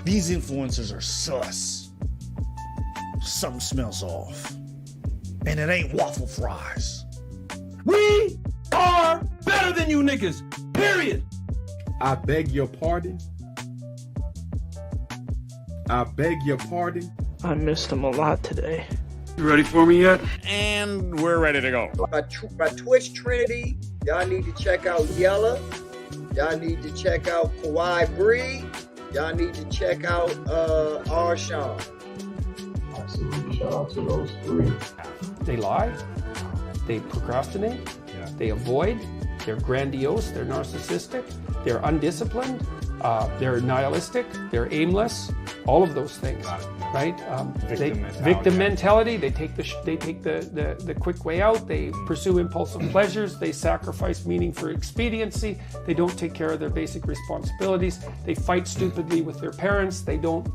These influencers are sus. Something smells off. And it ain't waffle fries. We are better than you niggas, period. I beg your pardon. I beg your pardon. I missed him a lot today. You ready for me yet? And we're ready to go. My Twitch Trinity, y'all need to check out Yella. Y'all need to check out Kawhi Bree. Y'all need to check out Arshawn. Absolutely. Shout out to those three. They lie, they procrastinate, they avoid, they're grandiose, they're narcissistic, they're undisciplined, they're nihilistic, they're aimless, all of those things, right? Victim mentality. They take the quick way out. They pursue impulsive pleasures. They sacrifice meaning for expediency. They don't take care of their basic responsibilities. They fight stupidly with their parents. They don't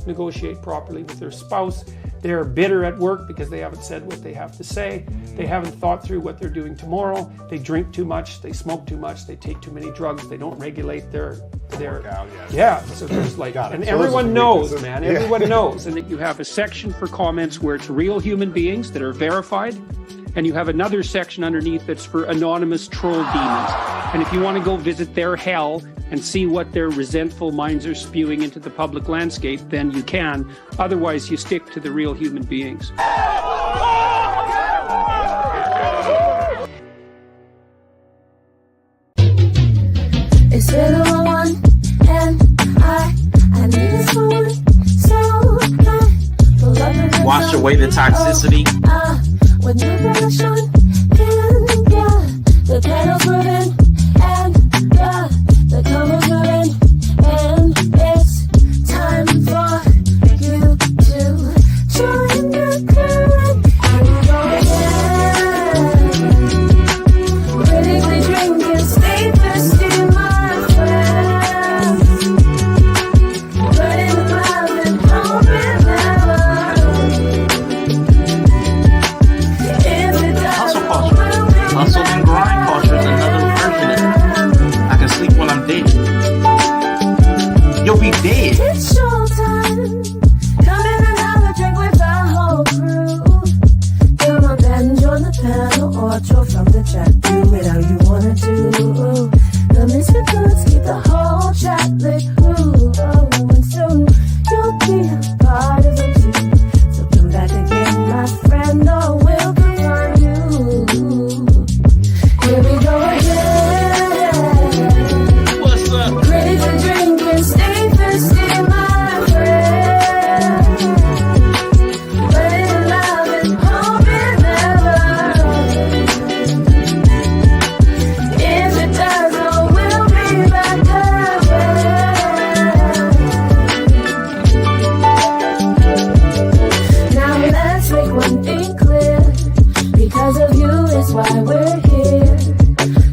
negotiate properly with their spouse. They're bitter at work because they haven't said what they have to say. They haven't thought through what they're doing tomorrow. They drink too much. They smoke too much. They take too many drugs. They don't regulate their so there's like, and everyone knows, man. Everyone knows. And that you have a section for comments where it's real human beings that are verified, and you have another section underneath that's for anonymous troll demons. And if you want to go visit their hell and see what their resentful minds are spewing into the public landscape, then you can. Otherwise, you stick to the real human beings. It's been a one, and I need someone so high. Wash away the toxicity. With no passion, and the pedals moving, and the cover's moving, and it's time for you to join the current. And go again, critically drinking, stay thirsty, my friends. Burning the love and hoping never. Hustle and grind culture is another version of it. I can sleep when I'm dead. You'll be dead. It's showtime. Come in and have a drink with our whole crew. Come on and join the panel or draw from the chat. Do it how you wanna do. The misfits keep the whole chat lit. And soon you'll be a part of it too. So do that again, my friend, or we'll confirm you. Here we go again. What's up? Critically drinking, stay thirsty, my friend. Burning love and hoping never. If it does, oh, we'll be back again. Now let's make one thing clear. Because of you is why we're here.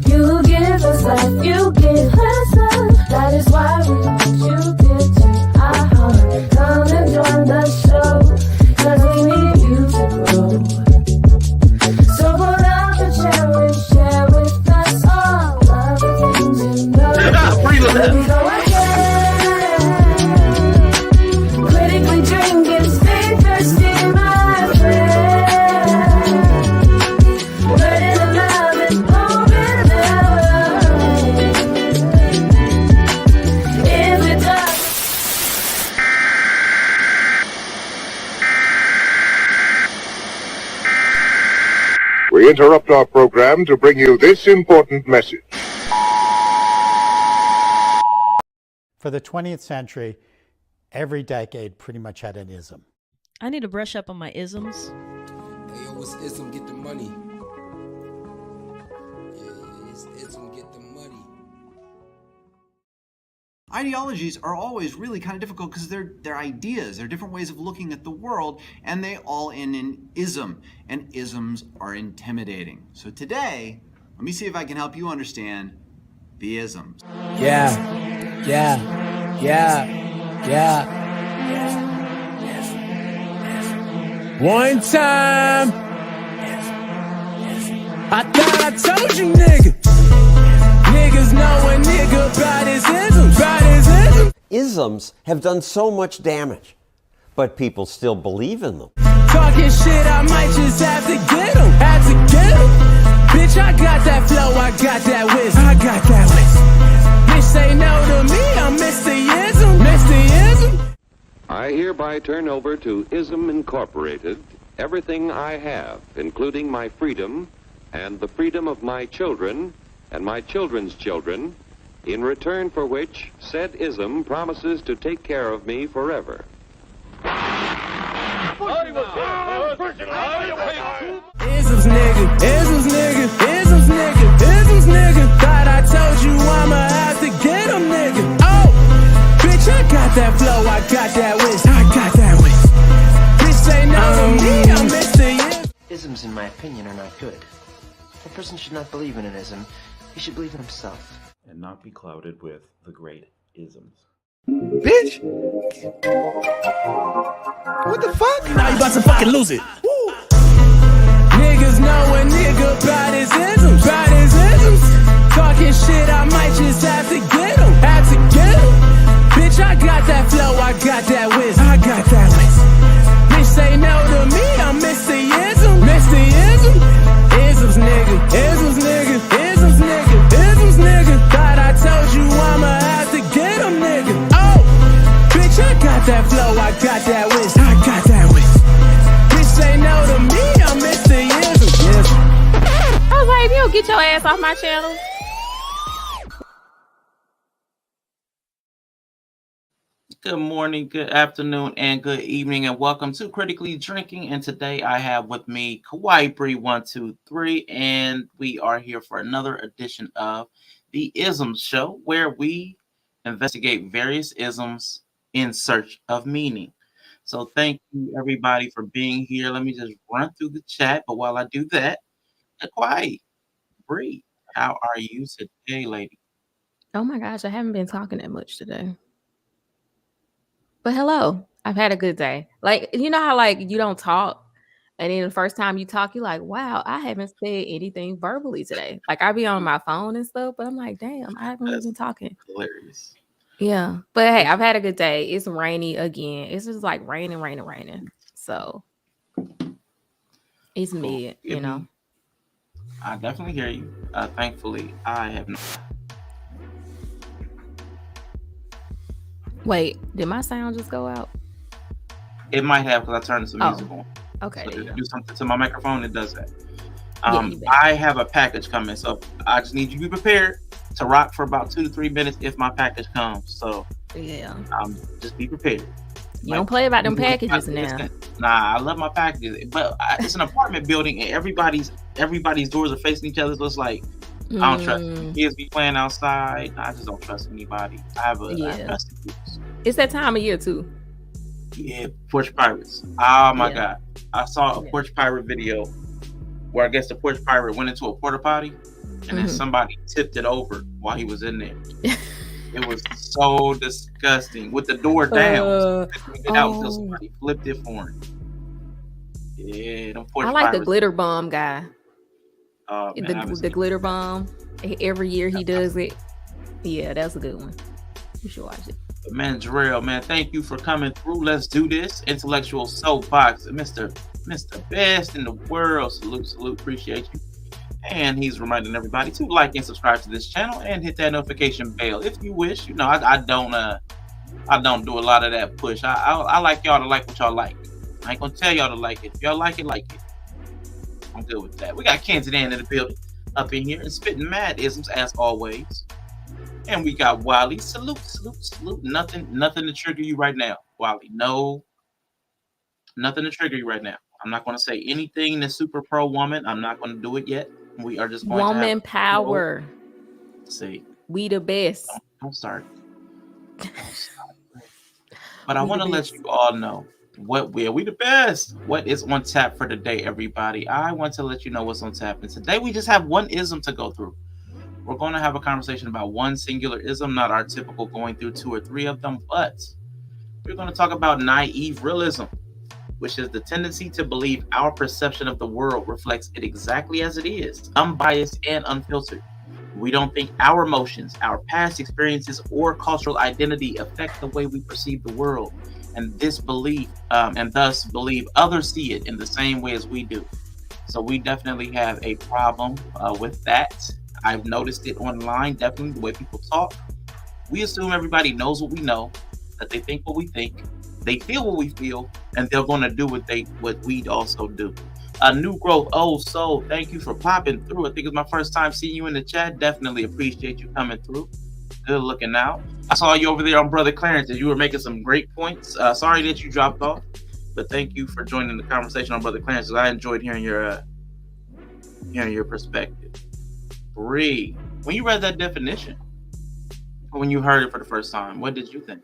You give us life, you give us love. That is why we want you dear to our heart. Come and join the show, cause we need you to grow. So pull up a chair and share with us all of the things you know. Here we go again. Critically drinking, stay thirsty, my friend. Burning the love and hoping never. If it does. We interrupt our program to bring you this important message. For the 20th century, every decade pretty much had an ism. I need to brush up on my isms. Hey, yo, what's Ism? Get the money. Yeah, it's Ism, get the money. Ideologies are always really kind of difficult because they're ideas, they're different ways of looking at the world, and they all end in ism, and isms are intimidating. So today, let me see if I can help you understand the isms. One time, I thought I told you, nigga. Niggas know a nigga about his isms, isms have done so much damage, but people still believe in them. Talking shit, I might just have to get him. Have to get him. Bitch, I got that flow, I got that wisdom. I got that wisdom. Bitch, say no to me, I'm Mr. Ism. Mr. Ism. I hereby turn over to Ism Incorporated everything I have, including my freedom and the freedom of my children and my children's children, in return for which said Ism promises to take care of me forever. Isms nigga, Isms nigga, Isms nigga, Isms nigga. Thought I told you I'ma have to get him, nigga. Oh, bitch, I got that flow, I got that wisdom, I got that wisdom. Bitch, say no to me, I'm Mr. Isms, in my opinion, are not good. A person should not believe in an ism. He should believe in himself. And not be clouded with the great isms. Bitch! What the fuck? Now you about to fucking lose it. Woo. Niggas know a nigga about his isms. About his isms. Talking shit, I might just have to get him. Have to get him. Bitch, I got that flow, I got that wisdom. I got that wisdom. Bitch, say no to me, I'm Mr. Ism. Mr. Ism. Isms nigga, Isms nigga, Isms nigga, Isms nigga. Thought I told you I'ma have to get him, nigga. Oh, bitch, I got that flow, I got that wisdom, I got that wisdom. Bitch, say no to me, I'm Mr. Ism. Yes. I was like, if you don't get your ass off my channel. Good morning, good afternoon, and good evening, and welcome to Critically Drinking. And today I have with me Kawaii Bree 123, and we are here for another edition of the Isms Show, where we investigate various isms in search of meaning. So thank you everybody for being here. Let me just run through the chat, but while I do that, Kawaii Bree, how are you today, lady? Oh my gosh, I haven't been talking that much today. But hello, I've had a good day. Like, you know how like you don't talk, and then the first time you talk, you're like, wow, I haven't said anything verbally today. Like I be on my phone and stuff, but I'm like, damn, I haven't really been talking. Hilarious. Yeah, but hey, I've had a good day. It's rainy again. It's just like raining. So it's mid, you know. I definitely hear you. Thankfully, I have not. Wait, did my sound just go out? It might have because I turned some music on. Okay. So if you do something to my microphone, it does that. Yeah, I have a package coming, so I just need you to be prepared to rock for about 2 to 3 minutes if my package comes. So yeah, just be prepared. You don't play about them packages now. Nah, I love my packages, but it's an apartment building and everybody's doors are facing each other. So it's like I don't trust kids be playing outside. I just don't trust anybody. I have trust issues. It's that time of year too. Yeah, porch pirates. Oh my god, I saw a porch pirate video where I guess the porch pirate went into a porta potty and then somebody tipped it over while he was in there. It was so disgusting with the door down. Until somebody flipped it for him. Yeah, them porch I like pirates. the glitter bomb guy. Oh, man, The glitter bomb. Every year he does it. Yeah, that's a good one. You should watch it. But man, Jarrell, man, thank you for coming through. Let's do this. Intellectual Soapbox, Mr. Best in the world. Salute. Appreciate you. And he's reminding everybody to like and subscribe to this channel and hit that notification bell if you wish. You know, I don't do a lot of that push. I like y'all to like what y'all like. I ain't gonna tell y'all to like it. If y'all like it, like it. I'm good with that. We got Kansas Dan in the building up in here and spitting mad isms as always. And we got Wally. Salute. Nothing to trigger you right now, Wally. No, nothing to trigger you right now. I'm not going to say anything that's super pro woman. I'm not going to do it yet. We are just going woman power. See, we the best. Don't start. But I want to let you all know we the best. What is on tap for today, everybody? I want to let you know what's on tap. And today we just have one ism to go through. We're going to have a conversation about one singular ism, not our typical going through 2 or 3 of them, but we're going to talk about naive realism, which is the tendency to believe our perception of the world reflects it exactly as it is, unbiased and unfiltered. We don't think our emotions, our past experiences, or cultural identity affect the way we perceive the world, and thus believe others see it in the same way as we do. So we definitely have a problem with that. I've noticed it online, definitely the way people talk. We assume everybody knows what we know, that they think what we think, they feel what we feel, and they're going to do what we also do. New growth, so thank you for popping through. I think it's my first time seeing you in the chat. Definitely appreciate you coming through. Good looking out. I saw you over there on Brother Clarence, and you were making some great points. Sorry that you dropped off, but thank you for joining the conversation on Brother Clarence. I enjoyed hearing your perspective. Bree, when you read that definition, when you heard it for the first time, what did you think?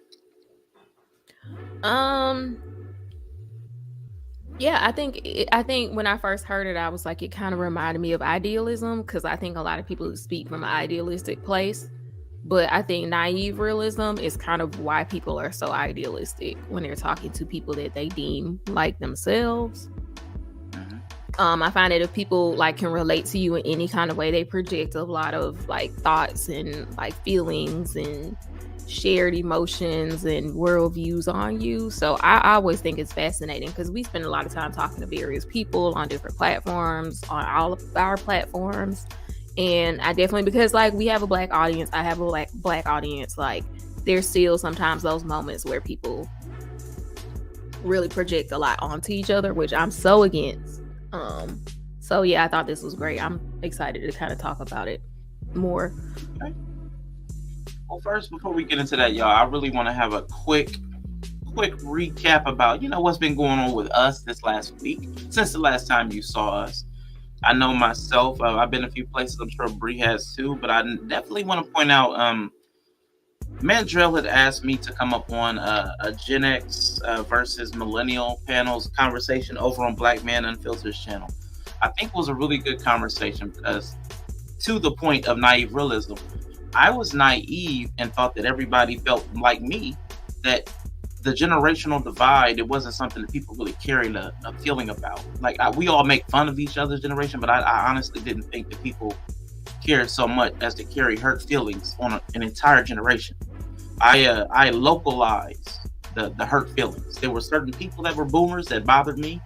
Yeah, I think when I first heard it, I was like, it kind of reminded me of idealism, because I think a lot of people speak from an idealistic place. But I think naive realism is kind of why people are so idealistic when they're talking to people that they deem like themselves. I find that if people like can relate to you in any kind of way, they project a lot of like thoughts and like feelings and shared emotions and worldviews on you. So I always think it's fascinating, because we spend a lot of time talking to various people on different platforms, on all of our platforms. And I definitely, because like we have a Black audience, I have a black audience, like there's still sometimes those moments where people really project a lot onto each other, which I'm so against. So yeah, I thought this was great. I'm excited to kind of talk about it more. Okay. Well, first, before we get into that, y'all, I really want to have a quick recap about, what's been going on with us this last week, since the last time you saw us. I know myself, I've been a few places, I'm sure Bree has too, but I definitely want to point out, Mandrell had asked me to come up on a Gen X versus Millennial panels conversation over on Black Man Unfiltered's channel. I think it was a really good conversation, because to the point of naive realism, I was naive and thought that everybody felt like me, that the generational divide, it wasn't something that people really carried a feeling about. Like we all make fun of each other's generation, but I honestly didn't think that people cared so much as to carry hurt feelings on an entire generation. I localized the hurt feelings. There were certain people that were boomers that bothered me.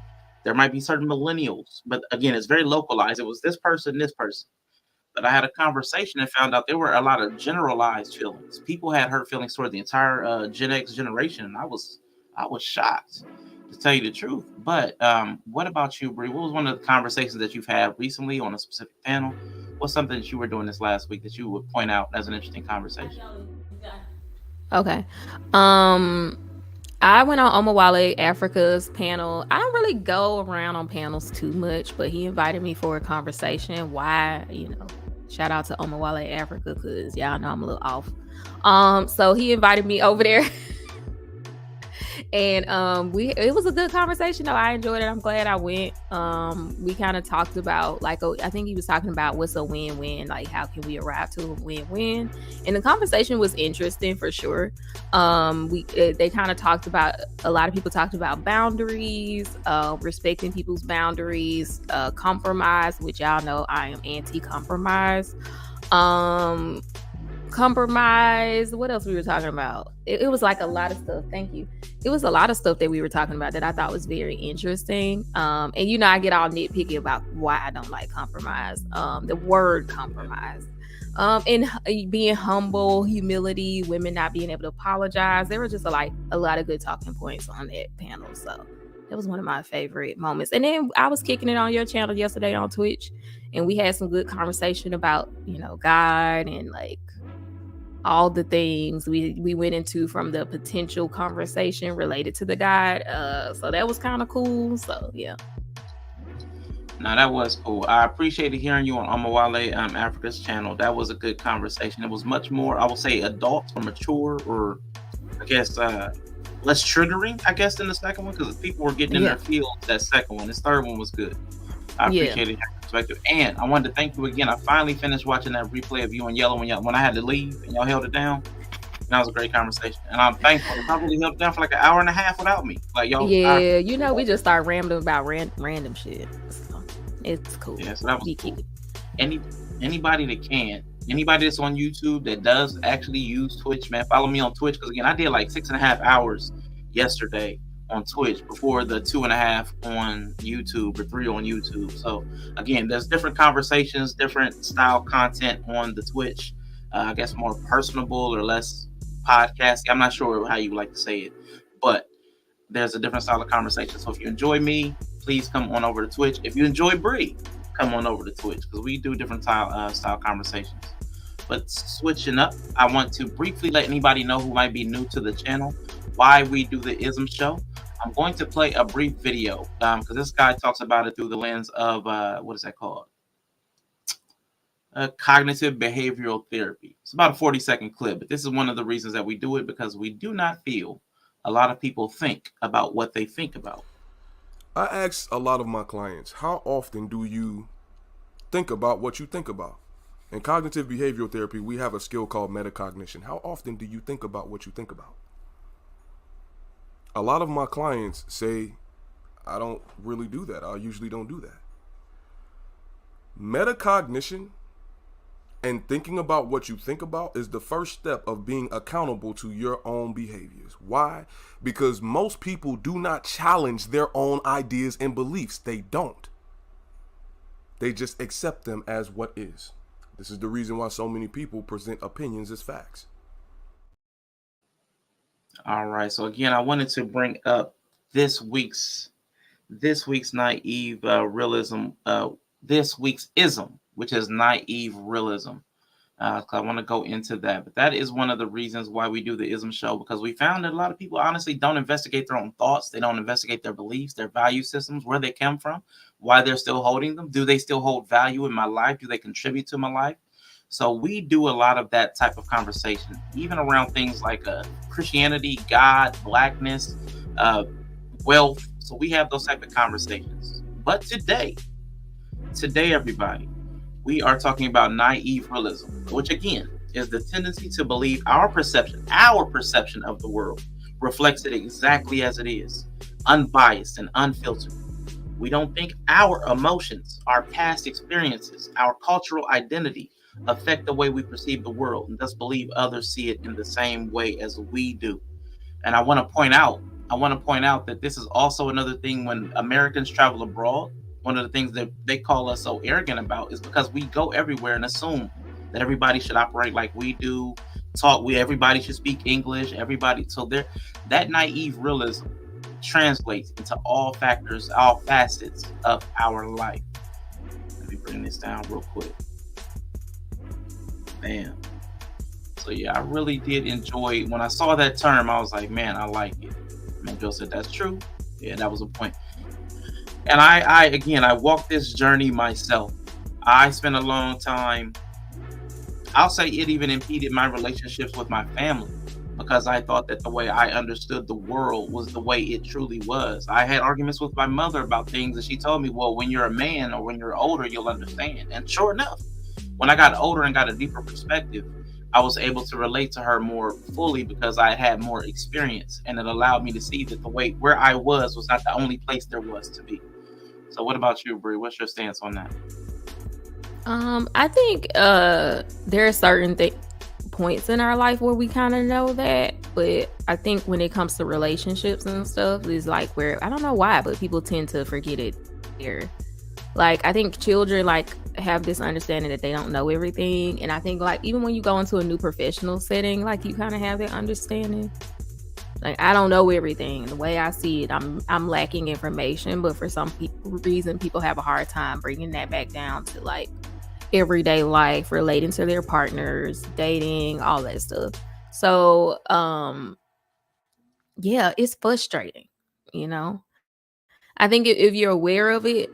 There might be certain millennials, but again, it's very localized. It was this person. But I had a conversation and found out there were a lot of generalized feelings. People had hurt feelings toward the entire Gen X generation, and I was shocked, to tell you the truth. But what about you, Bree? What was one of the conversations that you've had recently on a specific panel? What's something that you were doing this last week that you would point out as an interesting conversation? Okay. I went on Omawale Africa's panel. I don't really go around on panels too much, but he invited me for a conversation. Why, shout out to Omawale Africa, because y'all know I'm a little off. So he invited me over there. And it was a good conversation though. I enjoyed it. I'm glad I went. We kind of talked about I think he was talking about what's a win-win, like how can we arrive to a win-win, and the conversation was interesting for sure. They kind of talked about, a lot of people talked about boundaries, respecting people's boundaries, compromise, which y'all know I am anti-compromise. Compromise. What else we were talking about? It was like a lot of stuff. Thank you. It was a lot of stuff that we were talking about that I thought was very interesting. And I get all nitpicky about why I don't like compromise. The word compromise. And being humble, humility, women not being able to apologize. There were just a lot of good talking points on that panel. So it was one of my favorite moments. And then I was kicking it on your channel yesterday on Twitch, and we had some good conversation about, God and all the things we went into from the potential conversation related to the guide. So that was kind of cool. So yeah. No, that was cool. I appreciated hearing you on Omawale Africa's channel. That was a good conversation. It was much more, I would say, adult or mature, or I guess less triggering, I guess, than the second one, because people were getting in their fields. That second one. This third one was good. I appreciated your perspective. And I wanted to thank you again. I finally finished watching that replay of you and Yellow when I had to leave and y'all held it down. And that was a great conversation. And I'm thankful. They probably held it down for like an hour and a half without me. Y'all. Yeah, we just start rambling about random shit. So it's cool. Yeah, so that was cool. Anybody that can, Anybody that's on YouTube that does actually use Twitch, man, follow me on Twitch, because again, I did like 6.5 hours yesterday on Twitch before the 2.5 on YouTube or 3 on YouTube. So again, there's different conversations, different style content on the Twitch. I guess more personable or less podcasty. I'm not sure how you like to say it, but there's a different style of conversation. So if you enjoy me, please come on over to Twitch. If you enjoy Bree, come on over to Twitch, because we do different style conversations. But switching up, I want to briefly let anybody know who might be new to the channel why we do the Isms show. I'm going to play a brief video because this guy talks about it through the lens of what is that called? Cognitive behavioral therapy. It's about a 40-second clip, but this is one of the reasons that we do it, because we do not feel a lot of people think about what they think about. I ask a lot of my clients, how often do you think about what you think about? In cognitive behavioral therapy, we have a skill called metacognition. How often do you think about what you think about? A lot of my clients say, I don't really do that. I usually don't do that. Metacognition and thinking about what you think about is the first step of being accountable to your own behaviors. Why? Because most people do not challenge their own ideas and beliefs. They don't. They just accept them as what is. This is the reason why so many people present opinions as facts. All right. So again, I wanted to bring up this week's naive realism. This week's ism, which is naive realism. I want to go into that, but that is one of the reasons why we do the Ism show, because we found that a lot of people honestly don't investigate their own thoughts. They don't investigate their beliefs, their value systems, where they come from, why they're still holding them. Do they still hold value in my life? Do they contribute to my life? So we do a lot of that type of conversation, even around things like Christianity, God, blackness, wealth. So we have those type of conversations. But today, everybody, we are talking about naive realism, which again is the tendency to believe our perception of the world reflects it exactly as it is, unbiased and unfiltered. We don't think our emotions, our past experiences, our cultural identity affect the way we perceive the world, and thus believe others see it in the same way as we do. And I want to point out that this is also another thing when Americans travel abroad. One of the things that they call us so arrogant about is because we go everywhere and assume that everybody should operate like we do, everybody should speak English, so that naive realism translates into all facets of our life. Let me bring this down real quick. Man. So yeah, I really did enjoy, when I saw that term, I was like, man, I like it. Man, Joe said that's true. Yeah, that was a point. And I walked this journey myself. I spent a long time, I'll say it even impeded my relationships with my family, because I thought that the way I understood the world was the way it truly was. I had arguments with my mother about things, and she told me, well, when you're a man or when you're older, you'll understand. And sure enough, when I got older and got a deeper perspective, I was able to relate to her more fully because I had more experience, and it allowed me to see that the way where I was not the only place there was to be. So what about you, Bree? What's your stance on that? I think there are certain points in our life where we kind of know that, but I think when it comes to relationships and stuff, is like where, I don't know why, but people tend to forget it there. Like, I think children have this understanding that they don't know everything, and I think even when you go into a new professional setting, you kind of have that understanding. I don't know everything. The way I see it, I'm lacking information, but for some reason, people have a hard time bringing that back down to everyday life, relating to their partners, dating, all that stuff. So, yeah, it's frustrating, I think if you're aware of it,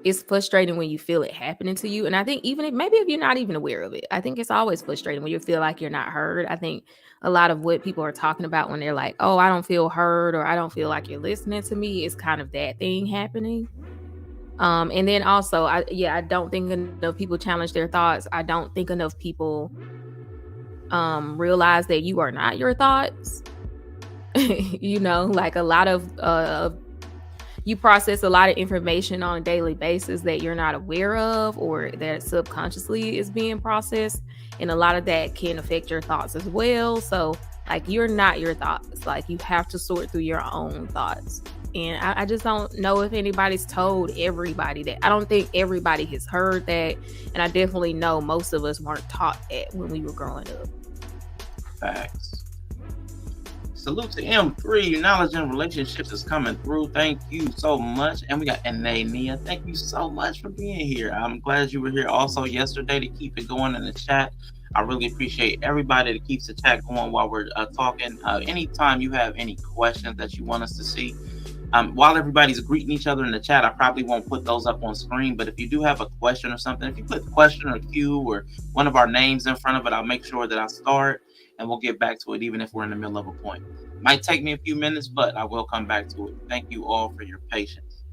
it's frustrating when you feel it happening to you. And I think even if you're not even aware of it, I think it's always frustrating when you feel like you're not heard. I think a lot of what people are talking about when they're like, oh, I don't feel heard, or I don't feel like you're listening to me, is kind of that thing happening. And then also, I don't think enough people challenge their thoughts. I don't think enough people realize that you are not your thoughts. A lot of you process a lot of information on a daily basis that you're not aware of, or that subconsciously is being processed, and a lot of that can affect your thoughts as well. So like, you're not your thoughts. Like, you have to sort through your own thoughts. And I just don't know if anybody's told everybody that. I don't think everybody has heard that, and I definitely know most of us weren't taught that when we were growing up. Facts. Salute to M3. Knowledge and relationships is coming through. Thank you so much. And we got Nia. Thank you so much for being here. I'm glad you were here also yesterday to keep it going in the chat. I really appreciate everybody that keeps the chat going while we're talking. Anytime you have any questions that you want us to see, while everybody's greeting each other in the chat, I probably won't put those up on screen. But if you do have a question or something, if you put question or Q or one of our names in front of it, I'll make sure that I start and we'll get back to it, even if we're in the middle of a point. Might take me a few minutes, but I will come back to it. Thank you all for your patience.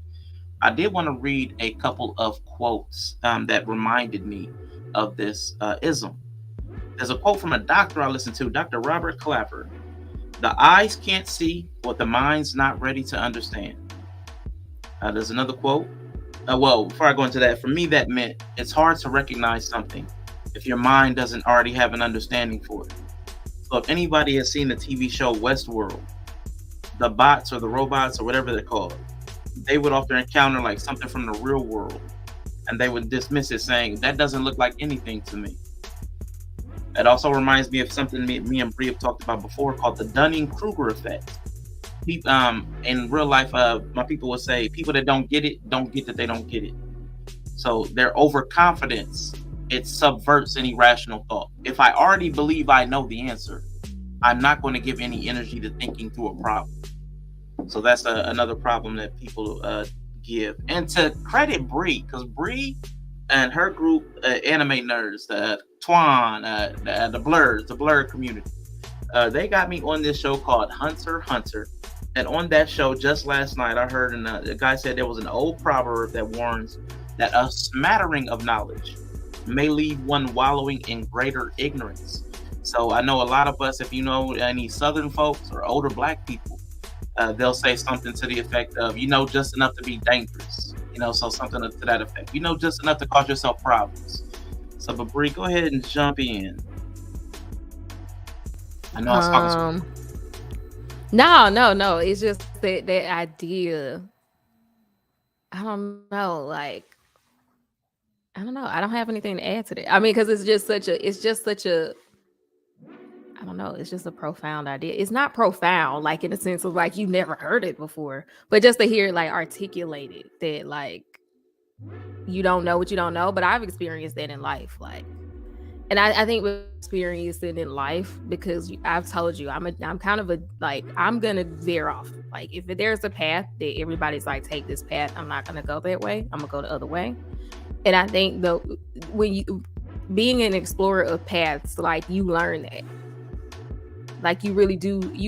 I did want to read a couple of quotes that reminded me of this ism. There's a quote from a doctor I listened to, Dr. Robert Clapper. The eyes can't see what the mind's not ready to understand. There's another quote. Well, before I go into that, for me, that meant it's hard to recognize something if your mind doesn't already have an understanding for it. So if anybody has seen the TV show Westworld, the bots or the robots or whatever they're called, they would often encounter like something from the real world, and they would dismiss it saying, that doesn't look like anything to me. It also reminds me of something me and Bree have talked about before called the Dunning-Kruger effect. In real life, my people would say, people that don't get it, don't get that they don't get it. So their overconfidence, it subverts any rational thought. If I already believe I know the answer, I'm not going to give any energy to thinking through a problem. So that's another problem that people give. And to credit Bree, because Bree and her group, anime nerds, Twan, the Blur community, they got me on this show called Hunter x Hunter. And on that show, just last night, I heard the guy said there was an old proverb that warns that a smattering of knowledge may leave one wallowing in greater ignorance. So I know a lot of us, if you know any Southern folks or older Black people, they'll say something to the effect of, you know, just enough to be dangerous. You know, so something to that effect. You know, just enough to cause yourself problems. So, but Bree, go ahead and jump in. I know I was talking. No. It's just that idea. I don't know. Like, I don't know. I don't have anything to add to that. I mean, because it's just such a. I don't know. It's just a profound idea. It's not profound, like in the sense of like you never heard it before, but just to hear it like articulated that like you don't know what you don't know. But I've experienced that in life, like, and I think we've experienced it in life because I've told you I'm kind of a like I'm gonna veer off. Like if there's a path that everybody's like take this path, I'm not gonna go that way. I'm gonna go the other way. And I think though when you being an explorer of paths, like you learn that. Like you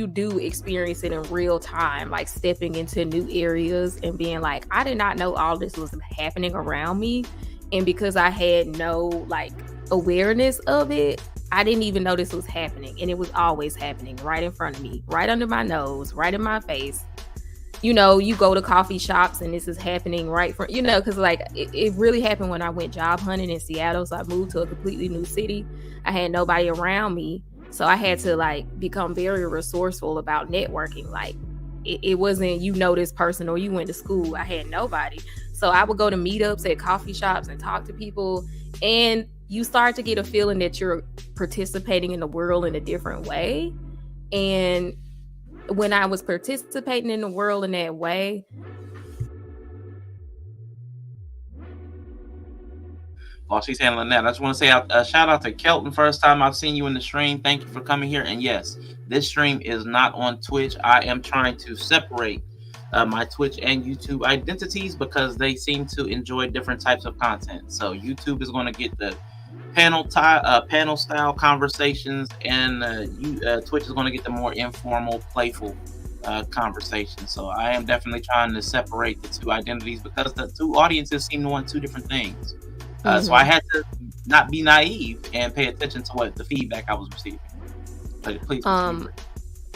do experience it in real time, like stepping into new areas and being like, I did not know all this was happening around me. And because I had no like awareness of it, I didn't even know this was happening. And it was always happening right in front of me, right under my nose, right in my face. You know, you go to coffee shops and this is happening right for, you know, because like it really happened when I went job hunting in Seattle. So I moved to a completely new city. I had nobody around me. So I had to like become very resourceful about networking. Like it wasn't, you know, this person or you went to school. I had nobody. So I would go to meetups at coffee shops and talk to people. And you start to get a feeling that you're participating in the world in a different way. And when I was participating in the world in that way, while she's handling that, I just want to say a shout out to Kelton. First time I've seen you in the stream. Thank you for coming here. And yes, this stream is not on Twitch. I am trying to separate my Twitch and YouTube identities because they seem to enjoy different types of content. So YouTube is going to get the panel style conversations, and Twitch is going to get the more informal, playful conversations. So I am definitely trying to separate the two identities because the two audiences seem to want two different things. So I had to not be naive and pay attention to what the feedback I was receiving. But please.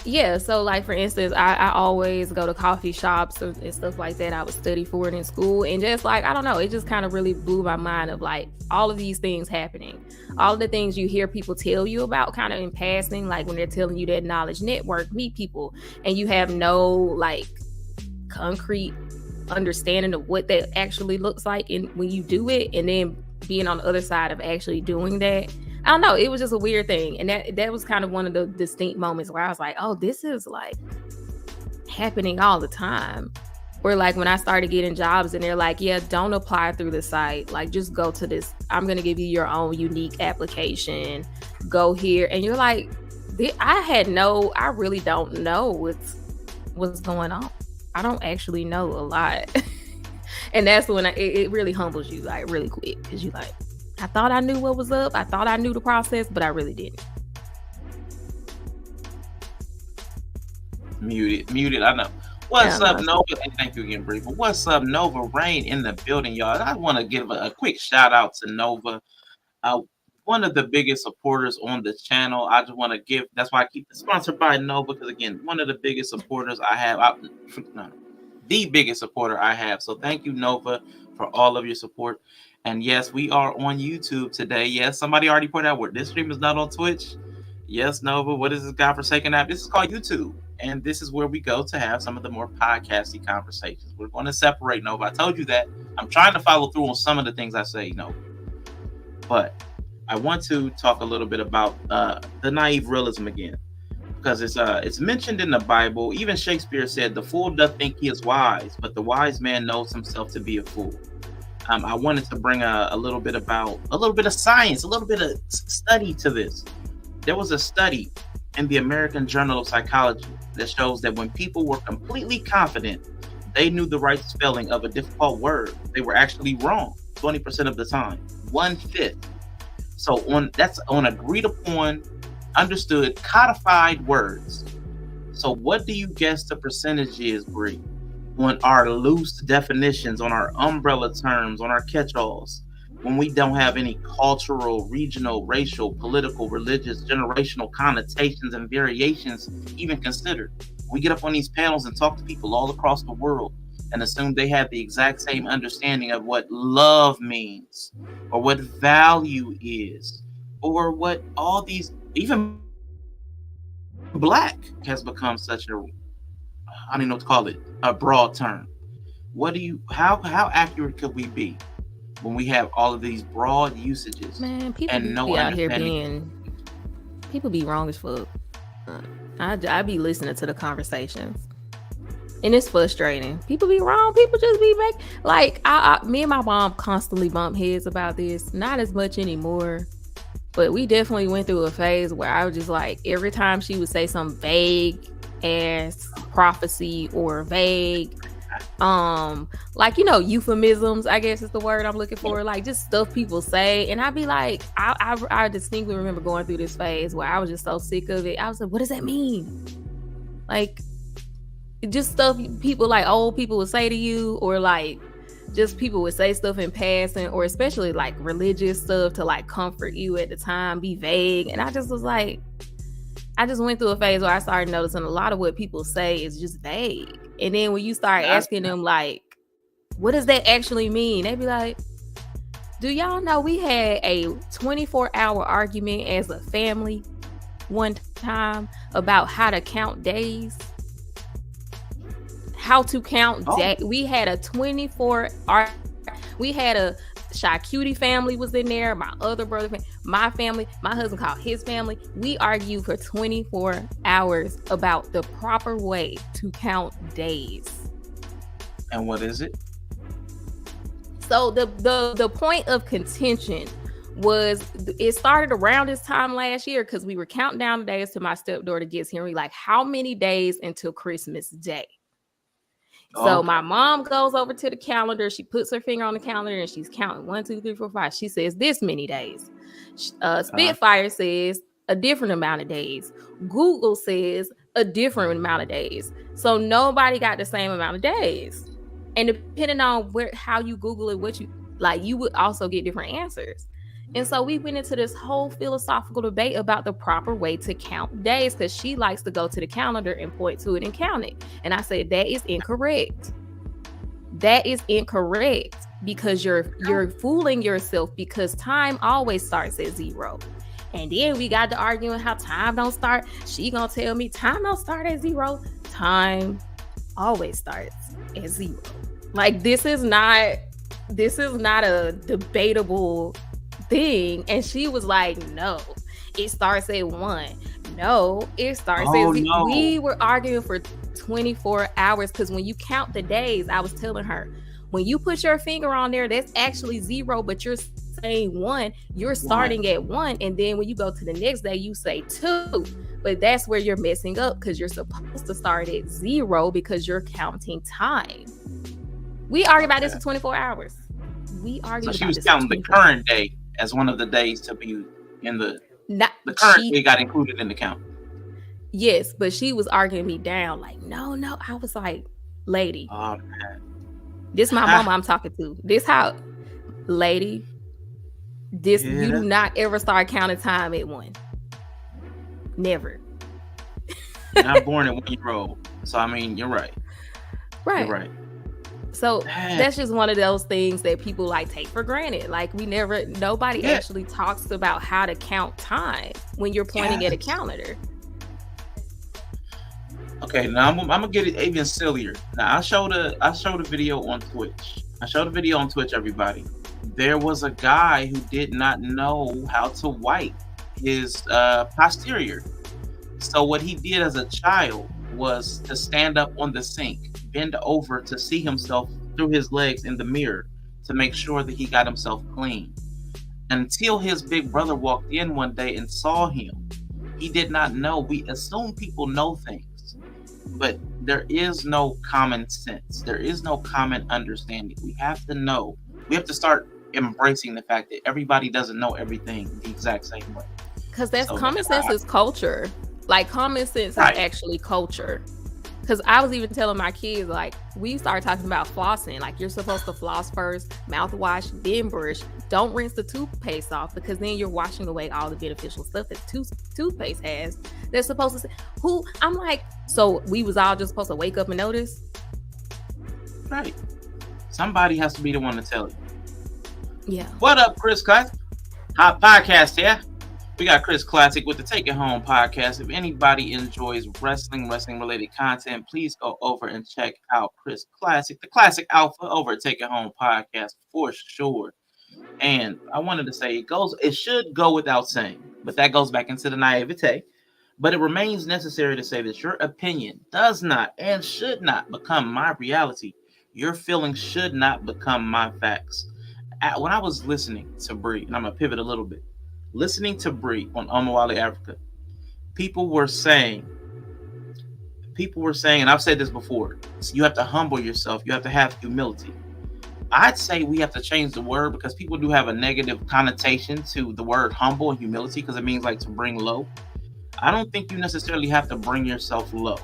Yeah, so like for instance, I always go to coffee shops and stuff like that. I would study for it in school, and just like I don't know, it just kind of really blew my mind of like all of these things happening, all of the things you hear people tell you about, kind of in passing, like when they're telling you that knowledge network, meet people, and you have no like concrete understanding of what that actually looks like, and when you do it, and then being on the other side of actually doing that. I don't know. It was just a weird thing. And that was kind of one of the distinct moments where I was like, oh, this is like happening all the time. Or like when I started getting jobs and they're like, yeah, don't apply through the site. Like just go to this. I'm going to give you your own unique application. Go here. And you're like, I really don't know what's going on. I don't actually know a lot. And that's when it really humbles you like really quick. Because you like, I thought I knew what was up. I thought I knew the process, but I really didn't. Muted. I know. What's up, Nova? And thank you again, Bree. But what's up, Nova Rain in the building, y'all? I want to give a quick shout out to Nova, one of the biggest supporters on the channel. I just want to give. That's why I keep it sponsored by Nova, because again, one of the biggest supporters I have. The biggest supporter I have. So thank you, Nova, for all of your support. And yes, we are on YouTube today. Yes, somebody already pointed out where this stream is not on Twitch. Yes, Nova, what is this godforsaken app? This is called YouTube. And this is where we go to have some of the more podcasty conversations. We're going to separate, Nova. I told you that. I'm trying to follow through on some of the things I say, Nova. But I want to talk a little bit about the naive realism again. Because it's mentioned in the Bible. Even Shakespeare said, the fool doth think he is wise, but the wise man knows himself to be a fool. I wanted to bring a little bit of science, a little bit of study to this. There was a study in the American Journal of Psychology that shows that when people were completely confident they knew the right spelling of a difficult word, they were actually wrong 20% of the time, 1/5. So that's on agreed upon, understood, codified words. So what do you guess the percentage is, Bree? On our loose definitions, on our umbrella terms, on our catch-alls, when we don't have any cultural, regional, racial, political, religious, generational connotations and variations even considered. We get up on these panels and talk to people all across the world and assume they have the exact same understanding of what love means, or what value is, or what all these, even black has become such a, I don't even know what to call it, a broad term. How accurate could we be when we have all of these broad usages? Man, people and no be out here understanding? people be wrong as fuck. I be listening to the conversations, and it's frustrating. People be wrong. People just be like, me and my mom constantly bump heads about this. Not as much anymore, but we definitely went through a phase where I was just like, every time she would say some vague ass prophecy or vague like, you know, euphemisms, I guess is the word I'm looking for, like just stuff people say, and I'd be like, I distinctly remember going through this phase where I was just so sick of it. I was like, what does that mean? Like just stuff people, like old people would say to you, or like just people would say stuff in passing, or especially like religious stuff to like comfort you at the time, be vague. And I just was like, I just went through a phase where I started noticing a lot of what people say is just vague. And then when you start asking them, like, what does that actually mean? They'd be like, do y'all know we had a 24-hour argument as a family one time about how to count days? How to count days. We had a 24-hour, we had a Shacuti family was in there, my other brother, my family, my husband called his family. We argued for 24 hours about the proper way to count days. And what is it? So the point of contention was, it started around this time last year because we were counting down the days till my stepdaughter gets here. We like, how many days until Christmas Day? So my mom goes over to the calendar. She puts her finger on the calendar and she's counting 1, 2, 3, 4, 5. She says this many days. Spitfire says a different amount of days. Google says a different amount of days. So nobody got the same amount of days. And depending on how you Google it, what you like, you would also get different answers. And so we went into this whole philosophical debate about the proper way to count days, because she likes to go to the calendar and point to it and count it. And I said, that is incorrect. That is incorrect, because you're fooling yourself, because time always starts at 0. And then we got to arguing how time don't start. She gonna tell me time don't start at 0. Time always starts at 0. Like, this is not a debatable thing. And she was like, no, it starts at 1. No, it starts at 0. No. We were arguing for 24 hours, because when you count the days, I was telling her, when you put your finger on there, that's actually 0, but you're saying 1. You're starting at 1, and then when you go to the next day, you say 2. But that's where you're messing up, because you're supposed to start at 0 because you're counting time. We argued about this for 24 hours. We argued. So she about was this counting for the 24 current day as one of the days to be in the current day got included in the count. Yes, but she was arguing me down. Like, no. I was like, lady, oh, man. This my mama I'm talking to. This how, lady, this you do not ever start counting time at 1. Never. And I'm born at 1 year old. So, I mean, you're right. Right. You're right. So that's just one of those things that people like take for granted. Like, nobody actually talks about how to count time when you're pointing at a calendar. Okay, now I'm gonna get it even sillier. Now I showed a video on Twitch. Everybody. There was a guy who did not know how to wipe his posterior. So what he did as a child was to stand up on the sink, bend over to see himself through his legs in the mirror to make sure that he got himself clean. Until his big brother walked in one day and saw him. He did not know. We assume people know things. But there is no common sense. There is no common understanding. We have to know. We have to start embracing the fact that everybody doesn't know everything the exact same way. Because common sense is culture. Like, common sense is actually culture. Because I was even telling my kids, like, we started talking about flossing. Like, you're supposed to floss first, mouthwash, then brush. Don't rinse the toothpaste off, because then you're washing away all the beneficial stuff that toothpaste has. They're supposed to say, I'm like, so we was all just supposed to wake up and notice? Right. Somebody has to be the one to tell you. Yeah. What up, Chris Classic? Hot podcast here. We got Chris Classic with the Take It Home podcast. If anybody enjoys wrestling related content, please go over and check out Chris Classic, the Classic Alpha, over at Take It Home podcast for sure. And I wanted to say it should go without saying, but that goes back into the naivete. But it remains necessary to say that your opinion does not and should not become my reality. Your feelings should not become my facts. When I was listening to Bree, and I'm going to pivot a little bit, listening to Bree on Omawale Africa, people were saying, and I've said this before, you have to humble yourself. You have to have humility. I'd say we have to change the word, because people do have a negative connotation to the word humble and humility, because it means like to bring low. I don't think you necessarily have to bring yourself low,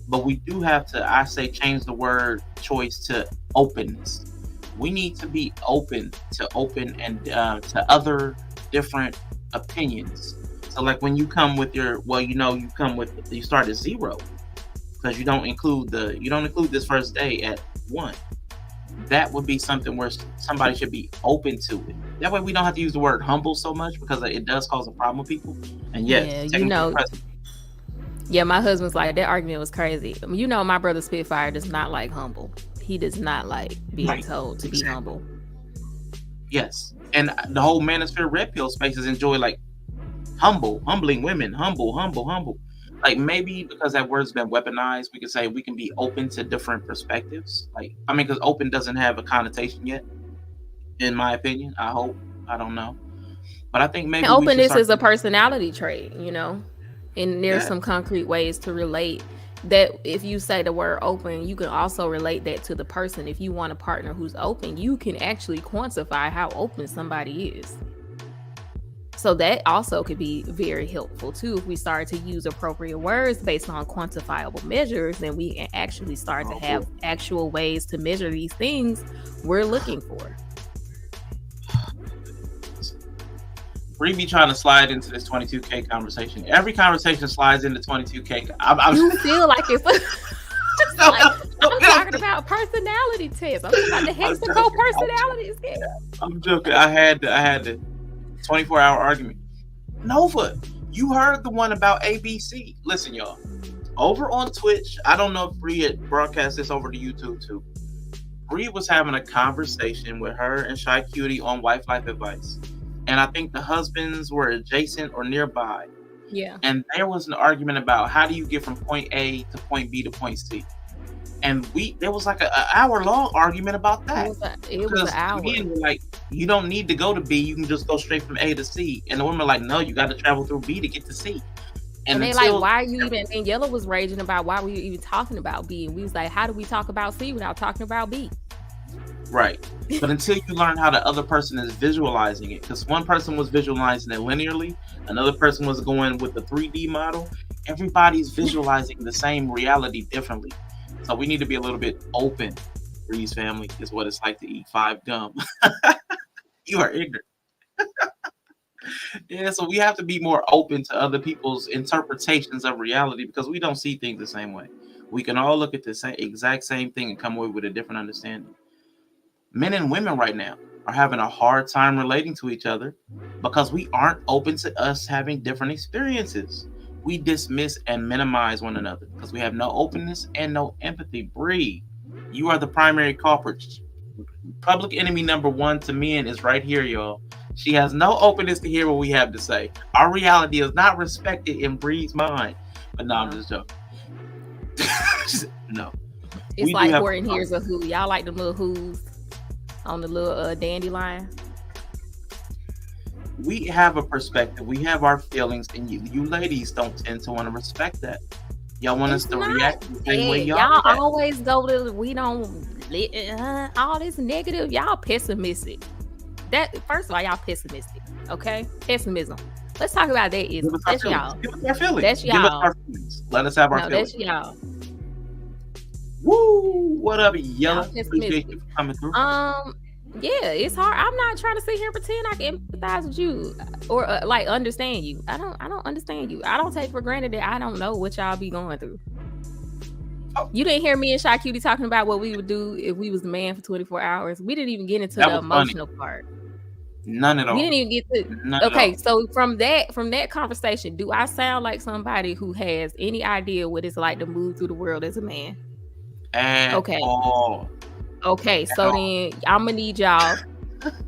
but we do have to, I say, change the word choice to openness. We need to be open and to other different opinions. So like when you come with you start at 0, because you don't include this first day at 1. That would be something where somebody should be open to it. That way we don't have to use the word humble so much, because it does cause a problem with people. And my husband's like, that argument was crazy. My brother Spitfire does not like humble. He does not like being told to be humble. Yes. And the whole manosphere red pill spaces enjoy like humbling women, humble. Like, maybe because that word's been weaponized, we could say we can be open to different perspectives. Like, I mean, because open doesn't have a connotation yet, in my opinion. I hope. I don't know. But I think maybe openness is a personality trait, and there's some concrete ways to relate that. If you say the word open, you can also relate that to the person. If you want a partner who's open, you can actually quantify how open somebody is. So that also could be very helpful too. If we start to use appropriate words based on quantifiable measures, then we can actually start to have actual ways to measure these things we're looking for. Bree be trying to slide into this 22K conversation. Every conversation slides into 22K. You feel like it's like, I'm talking about personality tests. I'm talking about the hexagon personality test. I'm joking. I had the 24-hour argument. Nova, you heard the one about ABC. Listen, y'all. Over on Twitch, I don't know if Bree had broadcast this over to YouTube too. Bree was having a conversation with her and Shy Cutie on wife life advice. And I think the husbands were adjacent or nearby. Yeah. And there was an argument about how do you get from point A to point B to point C. And there was like an hour-long argument about that. It was an hour. Men were like, you don't need to go to B. You can just go straight from A to C. And the women were like, no, you got to travel through B to get to C. And they like, why are you even? And Yellow was raging about why were you even talking about B? And we was like, how do we talk about C without talking about B? Right. But until you learn how the other person is visualizing it, because one person was visualizing it linearly, another person was going with the 3D model. Everybody's visualizing the same reality differently. So we need to be a little bit open. Bree's family is what it's like to eat 5 gum. You are ignorant. Yeah, so we have to be more open to other people's interpretations of reality because we don't see things the same way. We can all look at the exact same thing and come away with a different understanding. Men and women right now are having a hard time relating to each other because we aren't open to us having different experiences. We dismiss and minimize one another because we have no openness and no empathy. Bree, you are the primary culprit. Public enemy number 1 to men is right here, y'all. She has no openness to hear what we have to say. Our reality is not respected in Bree's mind. But no, I'm just joking. No. It's like Horton here's a who. Y'all like the little who's on the little dandelion? We have a perspective. We have our feelings. And you ladies don't tend to want to respect that. Y'all want us to react the same way y'all always go to, we don't, all this negative. Y'all pessimistic. That first of all, y'all pessimistic. Okay, pessimism. Let's talk about that. That's y'all. Give us our feelings. That's y'all. Give us our feelings. Let us have our feelings. That's y'all. Woo! What up, Yellow? Appreciate you for coming through. Yeah, it's hard. I'm not trying to sit here and pretend I can empathize with you or like understand you. I don't understand you. I don't take for granted that I don't know what y'all be going through. You didn't hear me and Shy Cutie talking about what we would do if we was the man for 24 hours. We didn't even get into the emotional part. None at all. We didn't even get to. Okay, so from that conversation, do I sound like somebody who has any idea what it's like to move through the world as a man? Okay. Okay, so then I'm gonna need y'all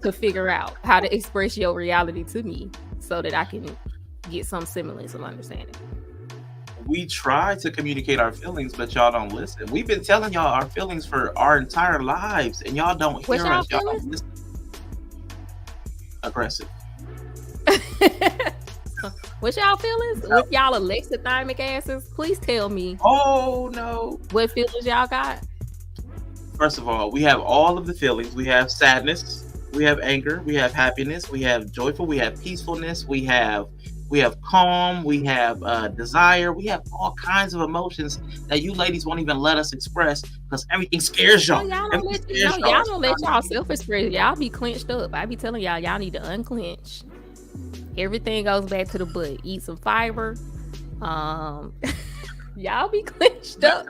to figure out how to express your reality to me so that I can get some semblance of understanding. We try to communicate our feelings, but y'all don't listen. We've been telling y'all our feelings for our entire lives, and y'all don't hear us. Y'all don't listen. Aggressive. What's y'all feelings? With y'all alexithymic asses, please tell me. Oh no. What feelings y'all got? First of all, we have all of the feelings. We have sadness, we have anger, we have happiness, we have joyful, we have peacefulness, we have calm, we have desire, we have all kinds of emotions that you ladies won't even let us express because everything scares y'all. Y'all don't let y'all self-express. Y'all be clenched up. I be telling y'all need to unclench. Everything goes back to the butt. Eat some fiber. Y'all be clenched up.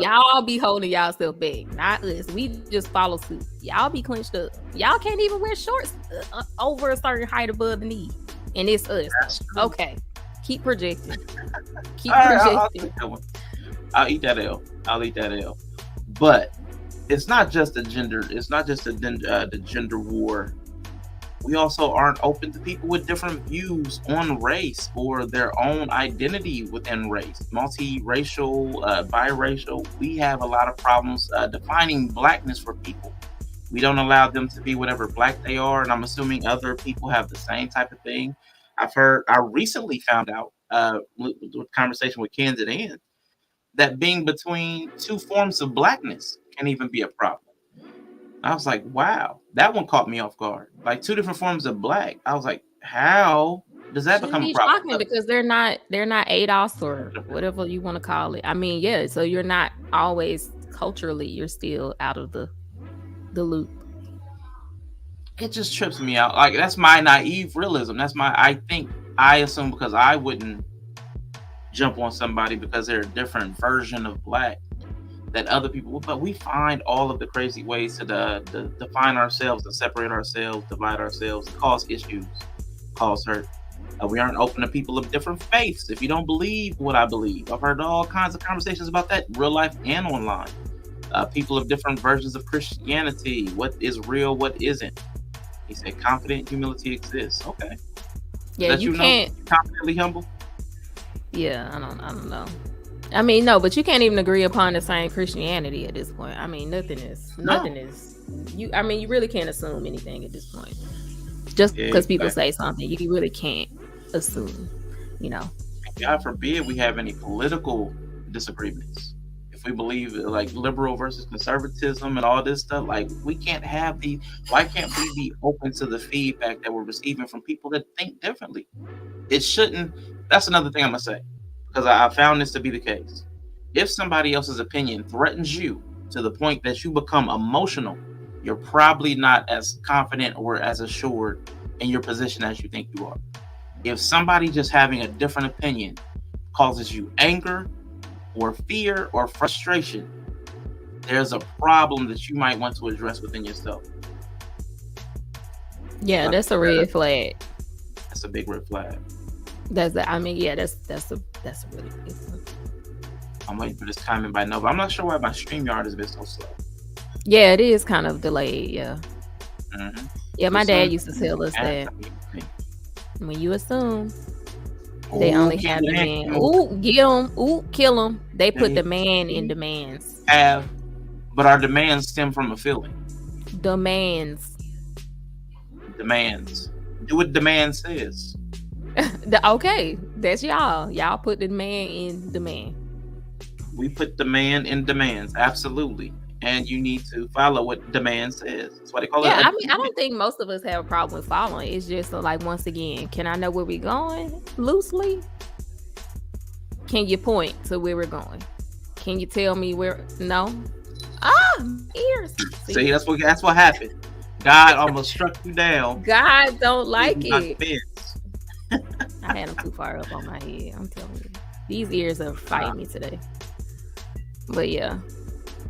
Y'all be holding y'allself back, not us. We just follow suit. Y'all be clenched up. Y'all can't even wear shorts over a certain height above the knee. And it's us. Okay. Keep projecting. Keep projecting. I'll eat that L. I'll eat that L. But it's not just the gender. It's not just the gender war. We also aren't open to people with different views on race or their own identity within race. Multiracial, biracial. We have a lot of problems defining blackness for people. We don't allow them to be whatever black they are, and I'm assuming other people have the same type of thing. I recently found out with conversation with Kens and Ann that being between 2 forms of blackness can even be a problem. I was like, wow, that one caught me off guard. Like 2 different forms of black. I was like, how does that become a problem? Because they're not ADOS or whatever you want to call it. I mean, yeah, so you're not always culturally, you're still out of the loop. it just trips me out. Like, that's my naive realism. I assume because I wouldn't jump on somebody because they're a different version of black that other people would. But we find all of the crazy ways to define ourselves, to separate ourselves, divide ourselves, cause issues, cause hurt. We aren't open to people of different faiths. If you don't believe what I believe, I've heard all kinds of conversations about that, real life and online. People of different versions of Christianity. What is real? What isn't? He said, confident humility exists. Okay. Yeah, you can't confidently humble. Yeah, I don't know. I mean, no, but you can't even agree upon the same Christianity at this point. I mean, nothing is. I mean, you really can't assume anything at this point. Just because people say something, you really can't assume. God forbid we have any political disagreements. If we believe like liberal versus conservatism and all this stuff, like we can't have these. Why can't we be open to the feedback that we're receiving from people that think differently? It shouldn't. That's another thing I'm gonna say, because I found this to be the case. If somebody else's opinion threatens you to the point that you become emotional, you're probably not as confident or as assured in your position as you think you are. If somebody just having a different opinion causes you anger or fear or frustration, there's a problem that you might want to address within yourself. Yeah, that's a red flag. That's a big red flag. That's a really big one. I'm waiting for this comment by Nova. I'm not sure why my StreamYard has been so slow. Yeah, it is kind of delayed. Yeah. Mm-hmm. Yeah, my dad used to tell us that when you assume they only have the man. Ooh, get them. Ooh, kill them. They put the man in demands. But our demands stem from a feeling. Demands. Do what demand says. Okay, that's y'all. Y'all put the man in demand. We put demand in demands, absolutely. And you need to follow what demand says. That's why they call it. Yeah, I mean, I don't think most of us have a problem with following. It's just like, once again, can I know where we're going loosely? Can you point to where we're going? Can you tell me where? No. Ears. See, that's what happened. God almost struck you down. God don't like it. I had them too far up on my head. I'm telling you, these ears are fighting me today. But yeah.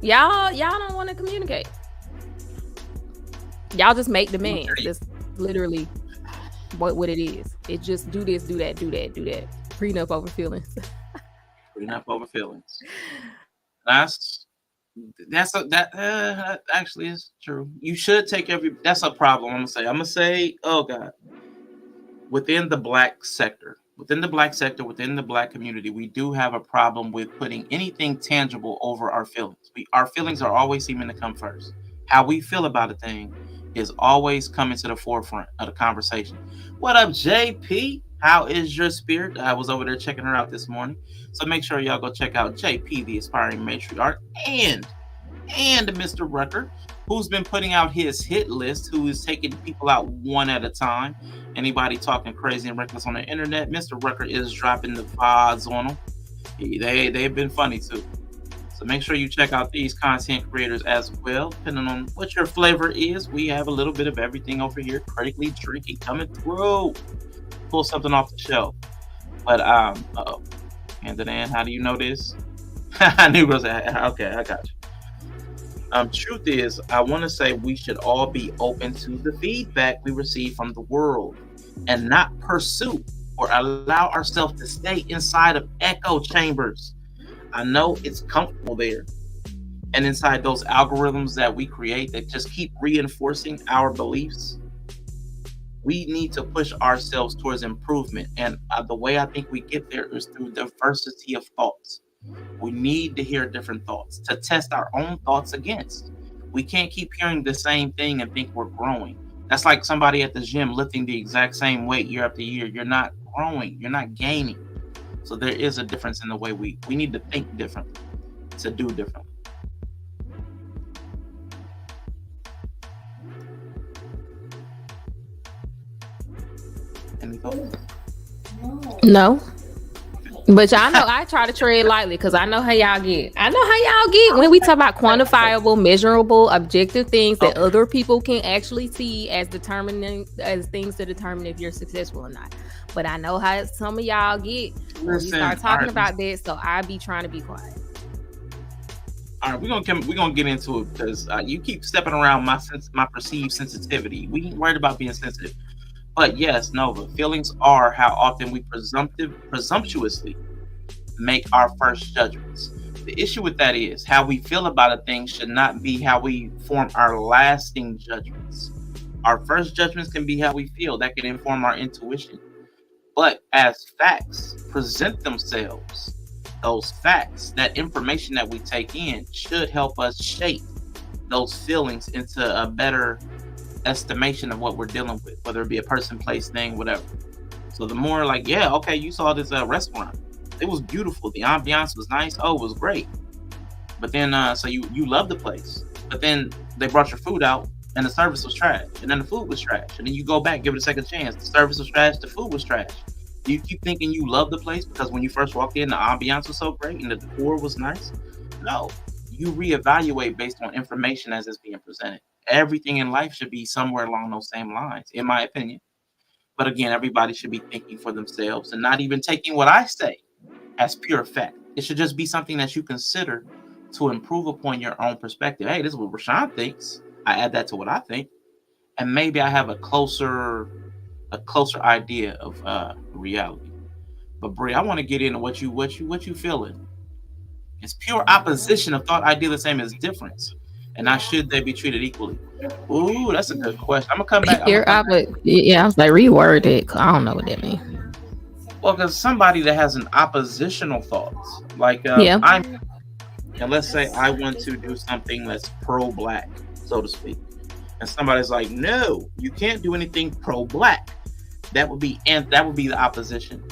Y'all don't want to communicate. Y'all just make demands. That's literally what it is. It just do this, do that, do that, do that. Prenup over feelings. Prenup over feelings. That actually is true. You should take that's a problem. I'm gonna say, oh God. Within the black sector, within the black community, we do have a problem with putting anything tangible over our feelings. Our feelings are always seeming to come first. How we feel about a thing is always coming to the forefront of the conversation. What up, JP? How is your spirit? I was over there checking her out this morning. So make sure y'all go check out JP, the aspiring matriarch, and Mr. Rucker, who's been putting out his hit list, who is taking people out one at a time. Anybody talking crazy and reckless on the internet, Mr. Rucker is dropping the VODs on them. They've been funny too. So make sure you check out these content creators as well. Depending on what your flavor is, we have a little bit of everything over here. Critically Drinking coming through. Pull something off the shelf. But and then how do you know this? I knew it was okay. I got you. Truth is, I want to say we should all be open to the feedback we receive from the world and not pursue or allow ourselves to stay inside of echo chambers. I know it's comfortable there. And inside those algorithms that we create that just keep reinforcing our beliefs, we need to push ourselves towards improvement. And the way I think we get there is through diversity of thoughts. We need to hear different thoughts to test our own thoughts against. We can't keep hearing the same thing and think we're growing. That's like somebody at the gym lifting the exact same weight year after year. You're not growing. You're not gaining. So there is a difference in the way we need to think differently, to do differently. Any thoughts? No. But y'all know I try to tread lightly because I know how y'all get. I know how y'all get when we talk about quantifiable, measurable, objective things that other people can actually see as things to determine if you're successful or not. But I know how some of y'all get when we start talking about that, so I be trying to be quiet. All right, we're gonna get into it because you keep stepping around my perceived sensitivity. We ain't worried about being sensitive. But yes, Nova, feelings are how often we presumptuously make our first judgments. The issue with that is how we feel about a thing should not be how we form our lasting judgments. Our first judgments can be how we feel. That can inform our intuition. But as facts present themselves, those facts, that information that we take in should help us shape those feelings into a better estimation of what we're dealing with, whether it be a person, place, thing, whatever. So the more like, yeah, okay, you saw this restaurant, it was beautiful, the ambiance was nice, oh, it was great. But then so you love the place, but then they brought your food out and the service was trash, and then the food was trash, and then you go back, give it a second chance, the service was trash, the food was trash. Do you keep thinking you love the place because when you first walked in the ambiance was so great and the decor was nice? No, you reevaluate based on information as it's being presented. Everything in life should be somewhere along those same lines, in my opinion. But again, everybody should be thinking for themselves and not even taking what I say as pure fact. It should just be something that you consider to improve upon your own perspective. Hey, this is what Rashawn thinks. I add that to what I think, and maybe I have a closer idea of reality. But Bree, I want to get into what you feeling. It's pure opposition of thought, idea the same as difference. And now should they be treated equally? Ooh, that's a good question. I'm gonna come back. Yeah, I was like, reword it. 'Cause I don't know what that means. Well, because somebody that has an oppositional thoughts, like let's say I want to do something that's pro-black, so to speak, and somebody's like, no, you can't do anything pro-black. That would be the opposition.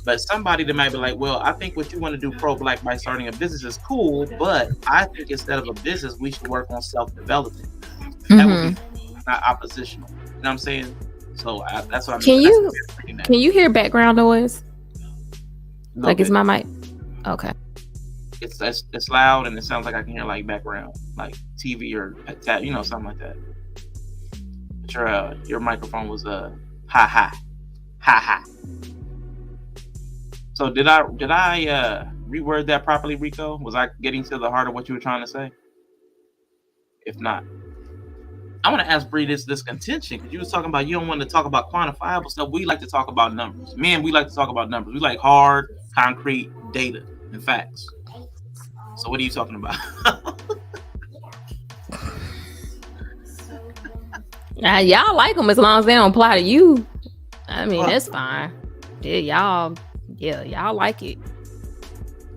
But somebody that might be like, well, I think what you want to do pro-black by starting a business is cool, but I think instead of a business, we should work on self-development. That would be not oppositional. You know what I'm saying? So that's what I'm Can you hear background noise? Like, is my mic? Okay. It's loud and it sounds like I can hear like background, like TV or something like that. But your microphone was ha ha. So did I reword that properly, Rico? Was I getting to the heart of what you were trying to say? If not, I want to ask Bree this contention, because you was talking about you don't want to talk about quantifiable stuff. We like to talk about numbers. Men, we like to talk about numbers. We like hard, concrete data and facts. So what are you talking about? Y'all like them as long as they don't apply to you. I mean, that's fine. Yeah, y'all like it.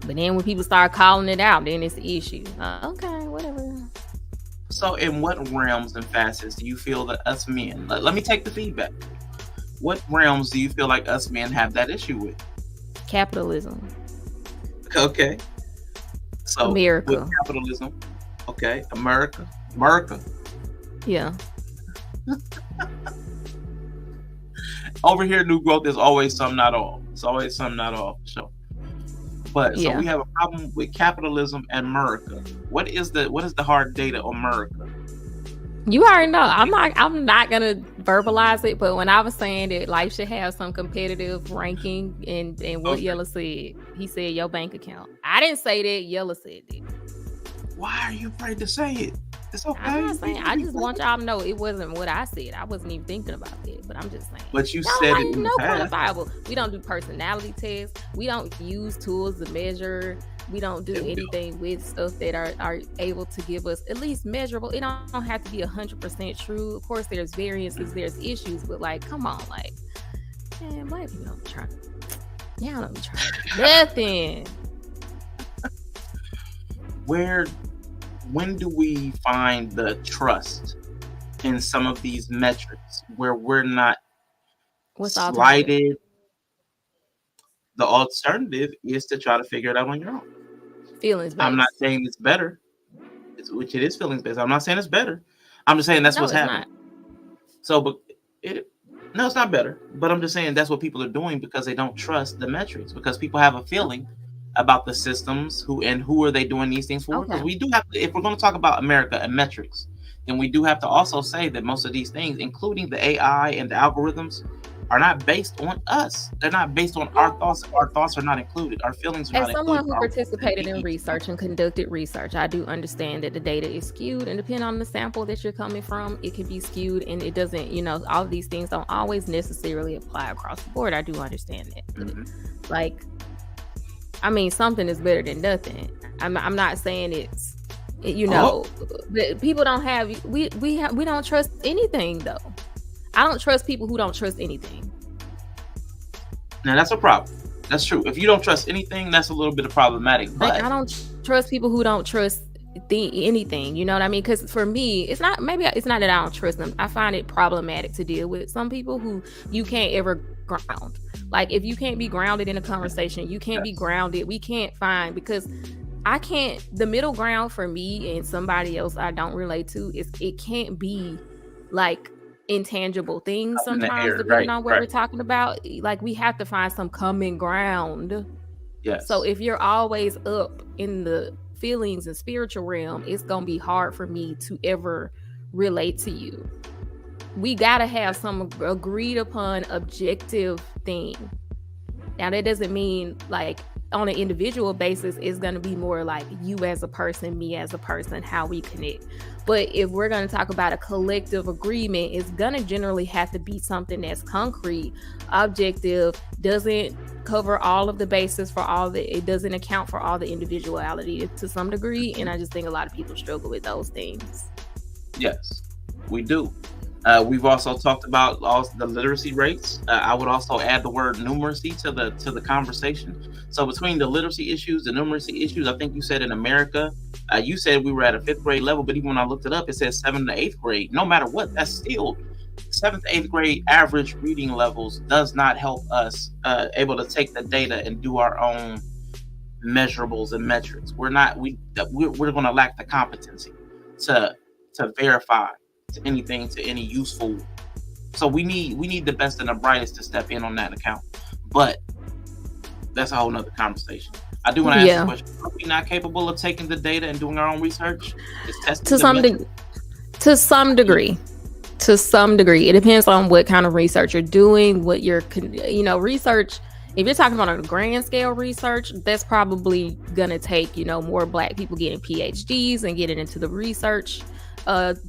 But then when people start calling it out, then it's the issue. Okay, whatever. So in what realms and facets do you feel that us men, let me take the feedback. What realms do you feel like us men have that issue with? Capitalism. Okay. So America. With capitalism. Okay. America. Yeah. Over here, new growth is always some, not all. It's always some, not all. So we have a problem with capitalism and America. What is the hard data on America? You already know. I'm not gonna verbalize it, but when I was saying that life should have some competitive ranking and what Yella said, he said your bank account. I didn't say that. Yella said that. Why are you afraid to say it? It's okay. I'm not saying. I just want y'all to know it wasn't what I said. I wasn't even thinking about that, but I'm just saying. But you said it in the past. Quantifiable. We don't do personality tests. We don't use tools to measure. We don't do anything with stuff that are able to give us at least measurable. It don't have to be 100% true. Of course, there's variances, there's issues, but like, come on, like, man, black people don't try. Y'all don't be trying nothing. When do we find the trust in some of these metrics where we're not slighted? The alternative is to try to figure it out on your own. Feelings based. I'm not saying it's better, which it is feelings based. I'm not saying it's better. I'm just saying that's what's happening. So, but No, it's not better. But I'm just saying that's what people are doing because they don't trust the metrics. Because people have a feeling about the systems who are they doing these things for. Because we do have to, if we're going to talk about America and metrics, then we do have to also say that most of these things, including the AI and the algorithms, are not based on us. They're not based on our thoughts. Our thoughts are not included. Our feelings are As not someone included. who participated in research and conducted research, I do understand that the data is skewed, and depending on the sample that you're coming from, it can be skewed, and it doesn't, all of these things don't always necessarily apply across the board. I do understand that. Like, I mean, something is better than nothing. I'm not saying it's, but people don't have, we don't trust anything though. I don't trust people who don't trust anything. Now that's a problem. That's true. If you don't trust anything, that's a little bit of problematic. But like, I don't trust people who don't trust anything. You know what I mean? Because for me, it's not that I don't trust them. I find it problematic to deal with some people who you can't ever ground. Like, if you can't be grounded in a conversation, you can't be grounded. We can't find, because I can't. The middle ground for me and somebody else I don't relate to is it can't be like intangible things sometimes, depending on what we're talking about. Like, we have to find some common ground. Yes. So if you're always up in the feelings and spiritual realm, it's gonna be hard for me to ever relate to you. We gotta have some agreed upon objective thing. Now that doesn't mean like on an individual basis it's going to be more like you as a person, me as a person, how we connect. But if we're going to talk about a collective agreement, it's going to generally have to be something that's concrete, objective, doesn't cover all of the bases for it doesn't account for all the individuality to some degree. And I just think a lot of people struggle with those things. Yes, we do. We've also talked about the literacy rates. I would also add the word numeracy to the conversation. So between the literacy issues, the numeracy issues, I think you said in America, you said we were at a 5th grade level, but even when I looked it up, it says 7th to 8th grade. No matter what, that's still 7th to 8th grade average reading levels does not help us able to take the data and do our own measurables and metrics. We're going to lack the competency to verify to anything, to any useful. So we need the best and the brightest to step in on that account. But that's a whole nother conversation. I do want to ask the question: are we not capable of taking the data and doing our own research? To some degree. It depends on what kind of research you're doing, what you're research. If you're talking about a grand scale research, that's probably gonna take more Black people getting PhDs and getting into the research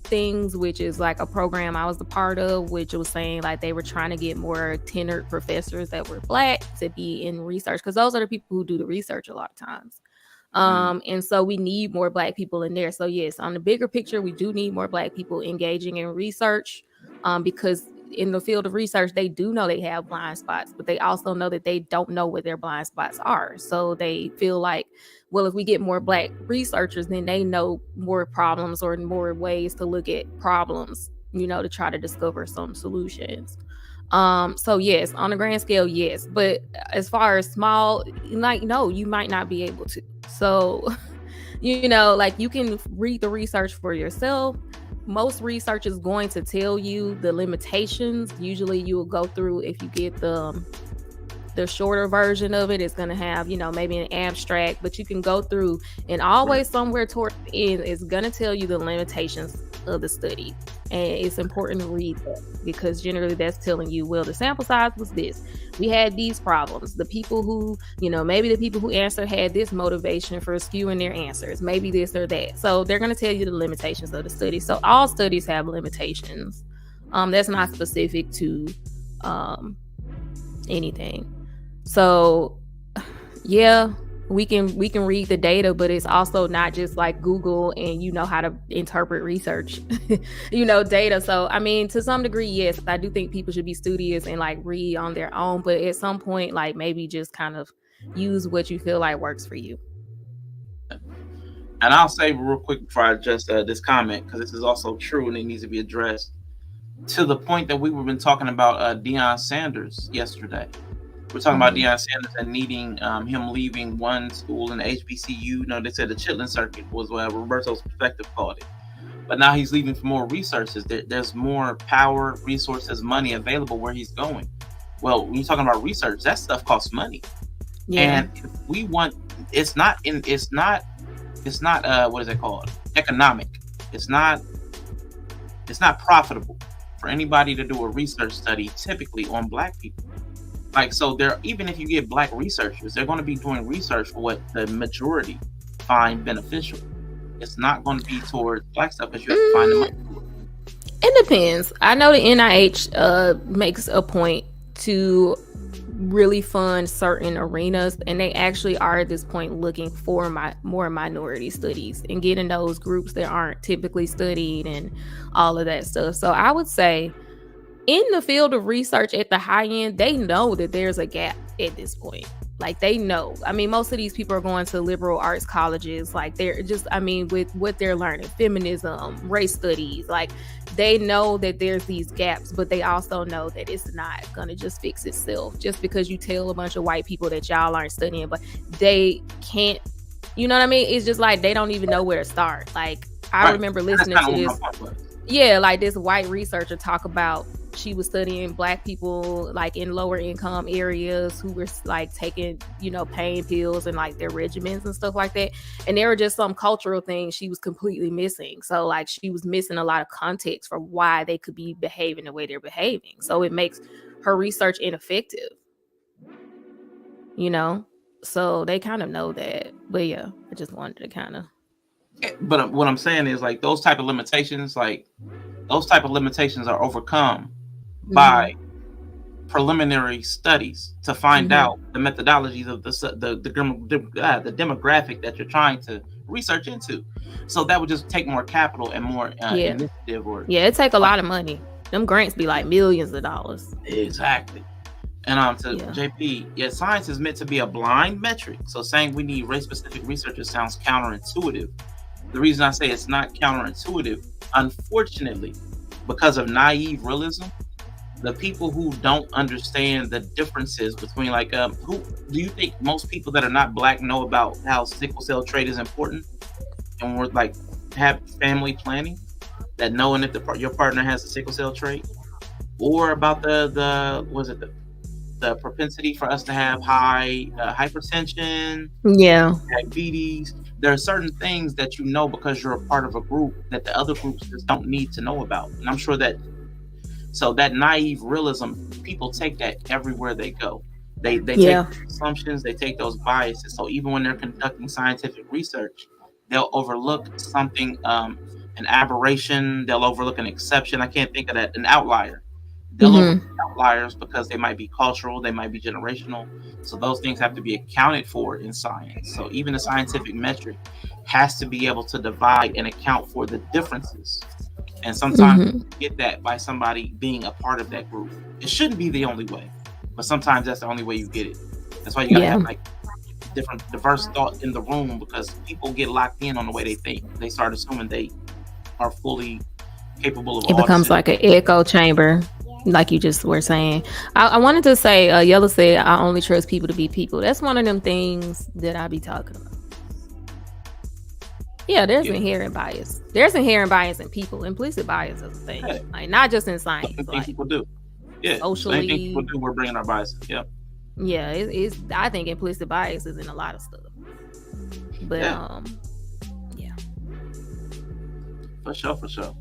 things, which is like a program I was a part of, which was saying like they were trying to get more tenured professors that were Black to be in research, because those are the people who do the research a lot of times. And so we need more Black people in there. So yes, on the bigger picture, we do need more Black people engaging in research, because in the field of research, they do know they have blind spots, but they also know that they don't know what their blind spots are. So they feel like, well, if we get more Black researchers, then they know more problems or more ways to look at problems, to try to discover some solutions. So yes, on a grand scale, yes. But as far as small, like, no, you might not be able to. So, like, you can read the research for yourself. Most research is going to tell you the limitations. Usually you will go through, if you get the shorter version of it, it's going to have, maybe an abstract, but you can go through, and always somewhere toward the end is going to tell you the limitations of the study. And it's important to read that, because generally that's telling you, well, the sample size was this. We had these problems. The people who, maybe the people who answered had this motivation for skewing their answers, maybe this or that. So they're going to tell you the limitations of the study. So all studies have limitations. That's not specific to anything. So yeah, we can read the data, but it's also not just like Google and how to interpret research, data. So I mean, to some degree, yes, I do think people should be studious and like read on their own, but at some point, like, maybe just kind of use what you feel like works for you. And I'll say real quick before I address this comment, because this is also true and it needs to be addressed, to the point that we've been talking about Deion Sanders yesterday. We're talking about Deion Sanders and needing him leaving one school in the HBCU. They said the Chitlin circuit was what Roberto's perspective called it. but now he's leaving for more resources. There's more power, resources, money available where he's going. Well, when you're talking about research, that stuff costs money. Yeah. And if we want, it's not what is it called? Economic. It's not profitable for anybody to do a research study typically on Black people. Like, so there, even if you get Black researchers, they're going to be doing research for what the majority find beneficial. It's not going to be towards Black stuff because you have to find the money. It depends. I know the NIH makes a point to really fund certain arenas, and they actually are at this point looking for more minority studies and getting those groups that aren't typically studied and all of that stuff. So I would say in the field of research at the high end, they know that there's a gap at this point. Like, they know. I mean, most of these people are going to liberal arts colleges. Like, they're just, I mean, with what they're learning, feminism, race studies, like, they know that there's these gaps, but they also know that it's not going to just fix itself just because you tell a bunch of white people that y'all aren't studying, but they can't, you know what I mean? It's just like, they don't even know where to start. Like, I remember listening to this. Yeah, like this white researcher talk about she was studying Black people like in lower income areas who were like taking, you know, pain pills and like their regimens and stuff like that. And there were just some cultural things she was completely missing. So like she was missing a lot of context for why they could be behaving the way they're behaving. So it makes her research ineffective, you know? So they kind of know that. But yeah, I just wanted to kind of. But what I'm saying is, like, those type of limitations are overcome by preliminary studies to find out the methodologies of the demographic that you're trying to research into. So that would just take more capital and more initiative. It take a lot of money. Them grants be like millions of dollars. Exactly. And to JP, science is meant to be a blind metric. So saying we need race-specific researchers sounds counterintuitive. The reason I say it's not counterintuitive, unfortunately, because of naive realism, the people who don't understand the differences between, like, who do you think most people that are not Black know about how sickle cell trait is important? And we're like, have family planning, that knowing if your partner has a sickle cell trait, or about the propensity for us to have high hypertension, diabetes. There are certain things that you know because you're a part of a group that the other groups just don't need to know about. And I'm sure that that naive realism, people take that everywhere they go. They take assumptions, they take those biases. So even when they're conducting scientific research, they'll overlook something, an aberration, they'll overlook an exception. I can't think of that, an outlier. They'll overlook outliers because they might be cultural, they might be generational. So those things have to be accounted for in science. So even a scientific metric has to be able to divide and account for the differences. And sometimes you get that by somebody being a part of that group. It shouldn't be the only way, but sometimes that's the only way you get it. That's why you gotta have like different diverse thought in the room, because people get locked in on the way they think. They start assuming they are fully capable of. It becomes like an echo chamber. Like you just were saying. I wanted to say, Yellow said, I only trust people to be people. That's one of them things that I be talking about. Yeah, there's inherent bias. There's inherent bias in people. Implicit bias is a thing. Like, not just in science. Like, people do. Yeah. Socially. People do. We're bringing our biases. Yeah. Yeah, it's. I think implicit bias is in a lot of stuff. But, For sure.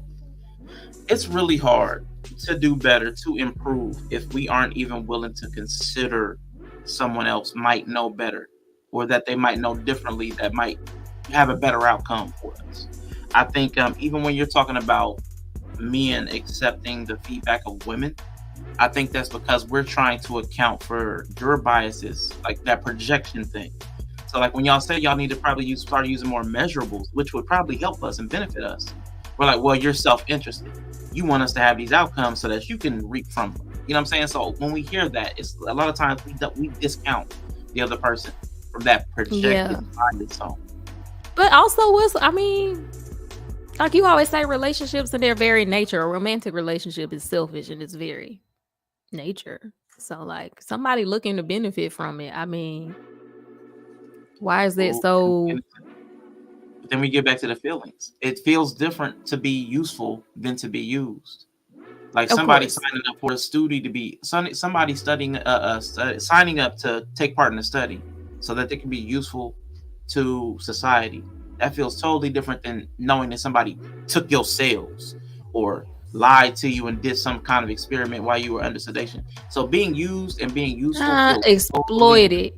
It's really hard to do better, to improve, if we aren't even willing to consider someone else might know better, or that they might know differently, that might have a better outcome for us. I think even when you're talking about men accepting the feedback of women, I think that's because we're trying to account for your biases, like that projection thing. So like when y'all say y'all need to probably start using more measurables, which would probably help us and benefit us. We're like, well, you're self-interested. You want us to have these outcomes so that you can reap from them. You know what I'm saying? So when we hear that, it's a lot of times we discount the other person from that projected bias. So. But also, like you always say, relationships in their very nature, a romantic relationship is selfish in its very nature. So like somebody looking to benefit from it, I mean, why is it so? then we get back to the feelings. It feels different to be useful than to be used. Like Of somebody course. signing up for a study to be somebody studying, signing up to take part in a study so that they can be useful to society. That feels totally different than knowing that somebody took your cells or lied to you and did some kind of experiment while you were under sedation. So being used and being useful feels Exploited,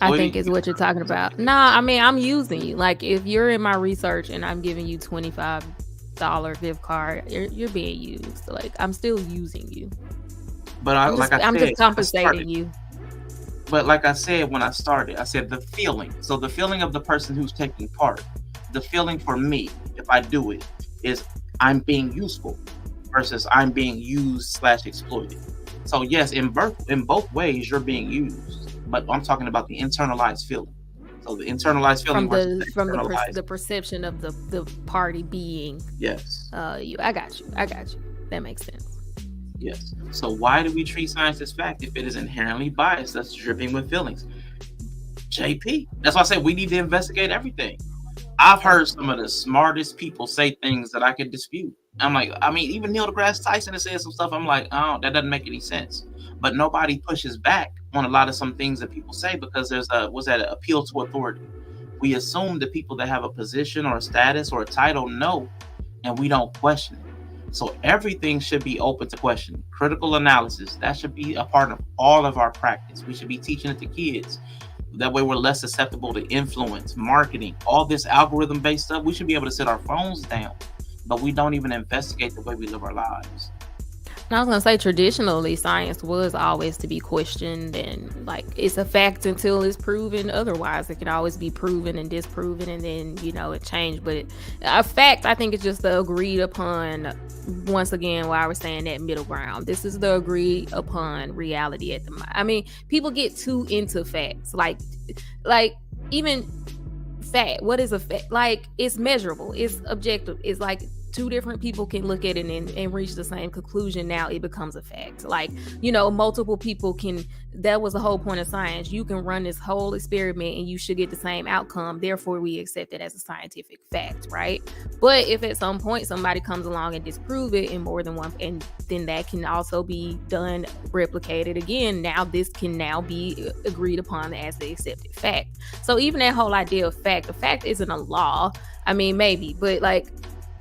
I think exploited. is what you're talking about. Nah, I mean, I'm using you. Like if you're in my research and I'm giving you $25 gift card, you're being used. Like I'm still using you. But I'm just compensating you. But like I said when I started, I said the feeling. So the feeling of the person who's taking part, the feeling for me, if I do it, is I'm being useful versus I'm being used/exploited. So yes, in both ways you're being used, but I'm talking about the internalized feeling. So the internalized feeling The perception of the party being yes. You. I got you. That makes sense. Yes. So why do we treat science as fact if it is inherently biased? That's dripping with feelings. JP. That's why I say we need to investigate everything. I've heard some of the smartest people say things that I could dispute. I'm like, I mean, even Neil deGrasse Tyson has said some stuff. I'm like, oh, that doesn't make any sense. But nobody pushes back on a lot of some things that people say because there's an appeal to authority. We assume that people that have a position or a status or a title know, and we don't question it. So everything should be open to question. Critical analysis, that should be a part of all of our practice. We should be teaching it to kids. That way we're less susceptible to influence, marketing, all this algorithm-based stuff. We should be able to sit our phones down, but we don't even investigate the way we live our lives. I was gonna say traditionally science was always to be questioned and like it's a fact until it's proven otherwise. It can always be proven and disproven and then it changed. But a fact I think is just the agreed upon, once again why we're saying that middle ground. This is the agreed upon reality at the moment. I mean, people get too into facts. Like even fact, what is a fact? Like it's measurable, it's objective, it's like two different people can look at it and reach the same conclusion. Now it becomes a fact. Like, multiple people can, that was the whole point of science. You can run this whole experiment and you should get the same outcome. Therefore, we accept it as a scientific fact, right? But if at some point somebody comes along and disprove it in more than one, and then that can also be done, replicated again. Now this can now be agreed upon as the accepted fact. So even that whole idea of fact, a fact isn't a law. I mean, maybe, but like,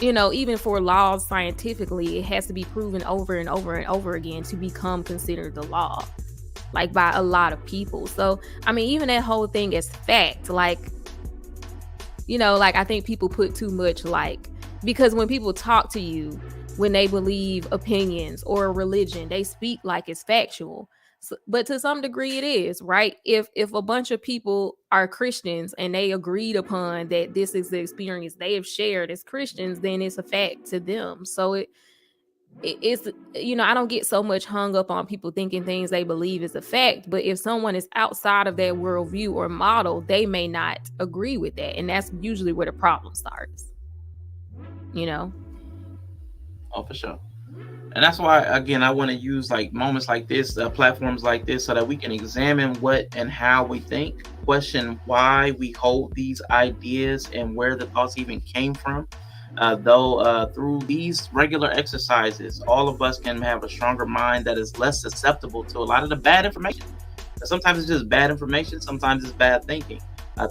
even for laws scientifically, it has to be proven over and over and over again to become considered the law, like by a lot of people. So, I mean, even that whole thing is fact, like, like I think people put too much because when people talk to you, when they believe opinions or religion, they speak like it's factual. So, but to some degree it is, right? If a bunch of people are Christians and they agreed upon that this is the experience they have shared as Christians, then it's a fact to them. So it's I don't get so much hung up on people thinking things they believe is a fact, but if someone is outside of that worldview or model, they may not agree with that, and that's usually where the problem starts. Oh, for sure. And that's why, again, I want to use moments like this, platforms like this, so that we can examine what and how we think, question why we hold these ideas and where the thoughts even came from. Though through these regular exercises, all of us can have a stronger mind that is less susceptible to a lot of the bad information. Sometimes it's just bad information. Sometimes it's bad thinking,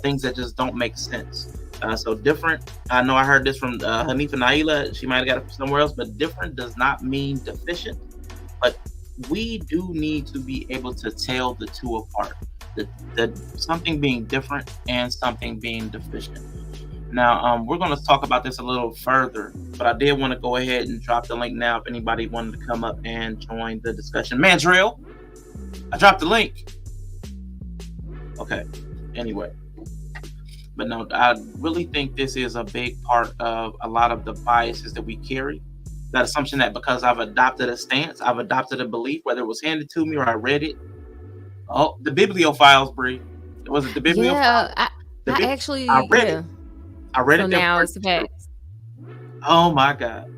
things that just don't make sense. So different, I know I heard this from Hanifa Naila, she might have got it from somewhere else, but different does not mean deficient. But we do need to be able to tell the two apart, the something being different and something being deficient. Now, we're going to talk about this a little further, but I did want to go ahead and drop the link now if anybody wanted to come up and join the discussion. Mandrill, I dropped the link. Okay, anyway. But no, I really think this is a big part of a lot of the biases that we carry. That assumption that because I've adopted a stance, I've adopted a belief, whether it was handed to me or I read it. Oh, the bibliophiles, Bree. Was it the bibliophiles? Yeah, I read it. I read so it. Now it's fact. Oh my God.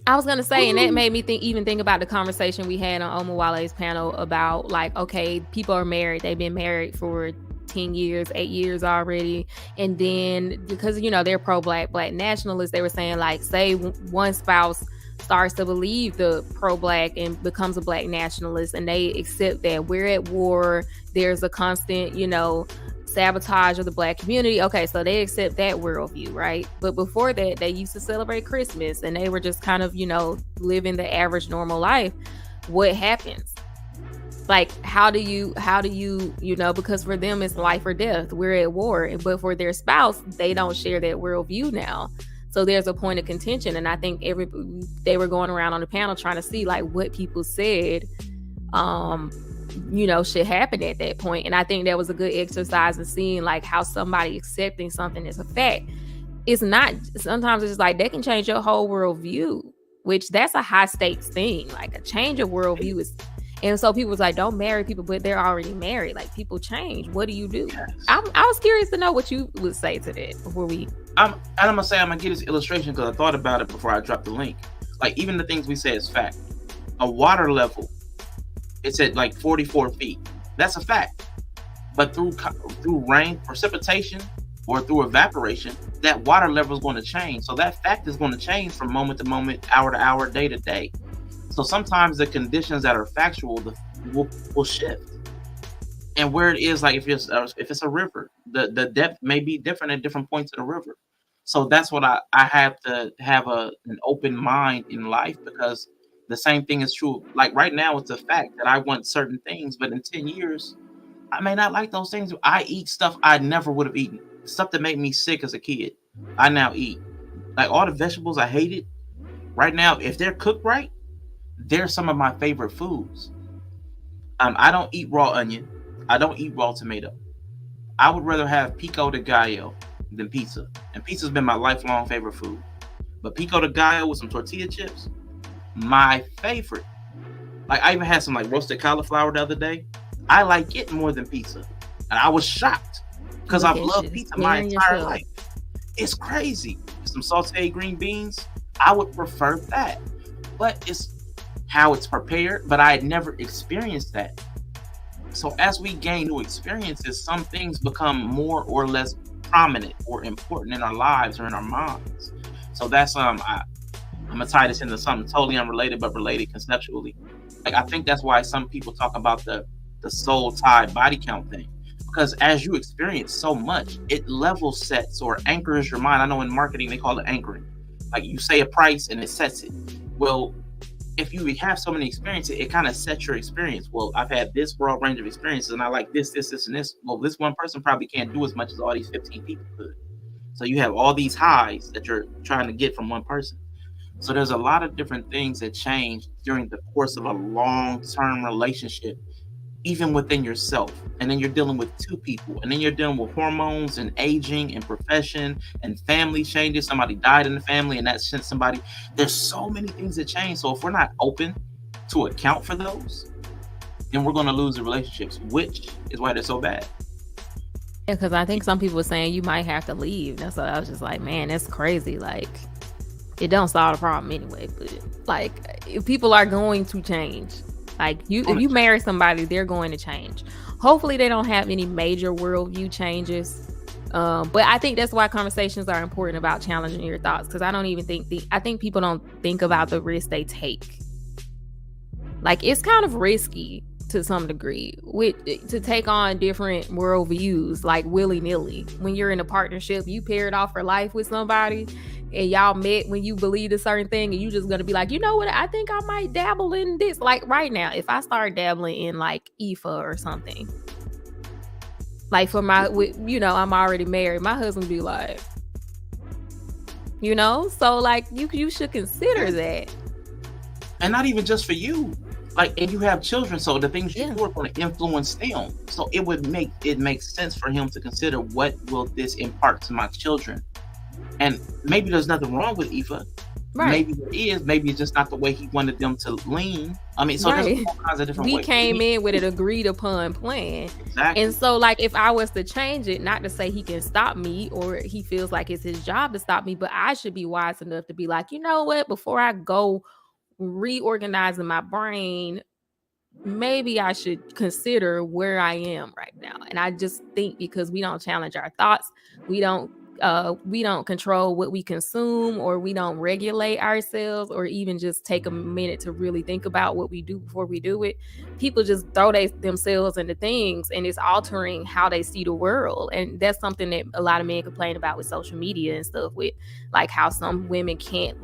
I was gonna say, and that made me think about the conversation we had on Omawale's panel about okay, people are married, they've been married for 10 years, 8 years already. And then because, you know, they're pro-black, black nationalists, they were saying like, say one spouse starts to believe the pro-black and becomes a black nationalist, and they accept that we're at war, there's a constant, you know, sabotage of the black community. Okay, so they accept that worldview, right? But before that, they used to celebrate Christmas and they were just kind of, you know, living the average normal life. What happens? Like, how do you, you know, because for them it's life or death. We're at war. But for their spouse, they don't share that worldview now. So there's a point of contention. And I think they were going around on the panel trying to see like what people said, you know, should happen at that point. And I think that was a good exercise in seeing like how somebody accepting something as a fact. It's not, sometimes it's just like they can change your whole worldview, which that's a high stakes thing. Like a change of worldview is, and so people was like, don't marry people, but they're already married. Like people change. What do you do? Yes. I was curious to know what you would say to that before we. I'm gonna get this illustration because I thought about it before I dropped the link. Like even the things we say is fact. A water level, it's at like 44 feet. That's a fact. But through rain, precipitation, or through evaporation, that water level is going to change. So that fact is going to change from moment to moment, hour to hour, day to day. So sometimes the conditions that are factual will shift. And where it is, like if it's a river, the depth may be different at different points in the river. So that's what I have to have an open mind in life, because the same thing is true. Like right now, it's a fact that I want certain things, but in 10 years, I may not like those things. I eat stuff I never would have eaten. Stuff that made me sick as a kid, I now eat. Like all the vegetables I hated, right now, if they're cooked right, they're some of my favorite foods. I don't eat raw onion. I don't eat raw tomato. I would rather have pico de gallo than pizza. And pizza's been my lifelong favorite food. But pico de gallo with some tortilla chips, my favorite. Like I even had some like roasted cauliflower the other day. I like it more than pizza. And I was shocked because I've loved pizza my entire life. It's crazy. Some sauteed green beans, I would prefer that. But it's how it's prepared, but I had never experienced that. So as we gain new experiences, some things become more or less prominent or important in our lives or in our minds. So that's I'm gonna tie this into something totally unrelated but related conceptually. Like I think that's why some people talk about the soul tie body count thing, because as you experience so much, it level sets or anchors your mind. I know in marketing they call it anchoring. Like you say a price and it sets it. Well, if you have so many experiences, it kind of sets your experience. Well, I've had this broad range of experiences and I like this, and this. Well, this one person probably can't do as much as all these 15 people could. So you have all these highs that you're trying to get from one person. So there's a lot of different things that change during the course of a long-term relationship, even within yourself. And then you're dealing with two people, and then you're dealing with hormones and aging and profession and family changes. Somebody died in the family and that sent somebody. There's so many things that change. So if we're not open to account for those, then we're going to lose the relationships, which is why they're so bad. Yeah, because I think some people were saying you might have to leave. That's what I was just like, man, that's crazy. Like, it don't solve the problem anyway. But like, if people are going to change, like if you marry somebody, they're going to change. Hopefully they don't have any major worldview changes. But I think that's why conversations are important about challenging your thoughts. Because I don't even think I think people don't think about the risk they take. Like it's kind of risky to some degree to take on different worldviews like willy-nilly. When you're in a partnership, you paired off for life with somebody and y'all met when you believed a certain thing, and you just gonna be like, you know what, I think I might dabble in this. Like right now, if I start dabbling in like IFA or something, like for my, you know, I'm already married, my husband be like, you know, so like you should consider that. And not even just for you. Like, and you have children, so the things you do are going to influence them. So it makes sense for him to consider, what will this impart to my children? And maybe there's nothing wrong with IFA. Right. Maybe there is. Maybe it's just not the way he wanted them to lean. I mean, so there's all kinds of different ways. We came in with an agreed upon plan. Exactly. And so like if I was to change it, not to say he can stop me or he feels like it's his job to stop me, but I should be wise enough to be like, you know what, before I go reorganizing my brain, maybe I should consider where I am right now. And I just think because we don't challenge our thoughts, we don't control what we consume, or we don't regulate ourselves, or even just take a minute to really think about what we do before we do it. People just throw themselves into things, and it's altering how they see the world. And that's something that a lot of men complain about with social media and stuff, with like how some women can't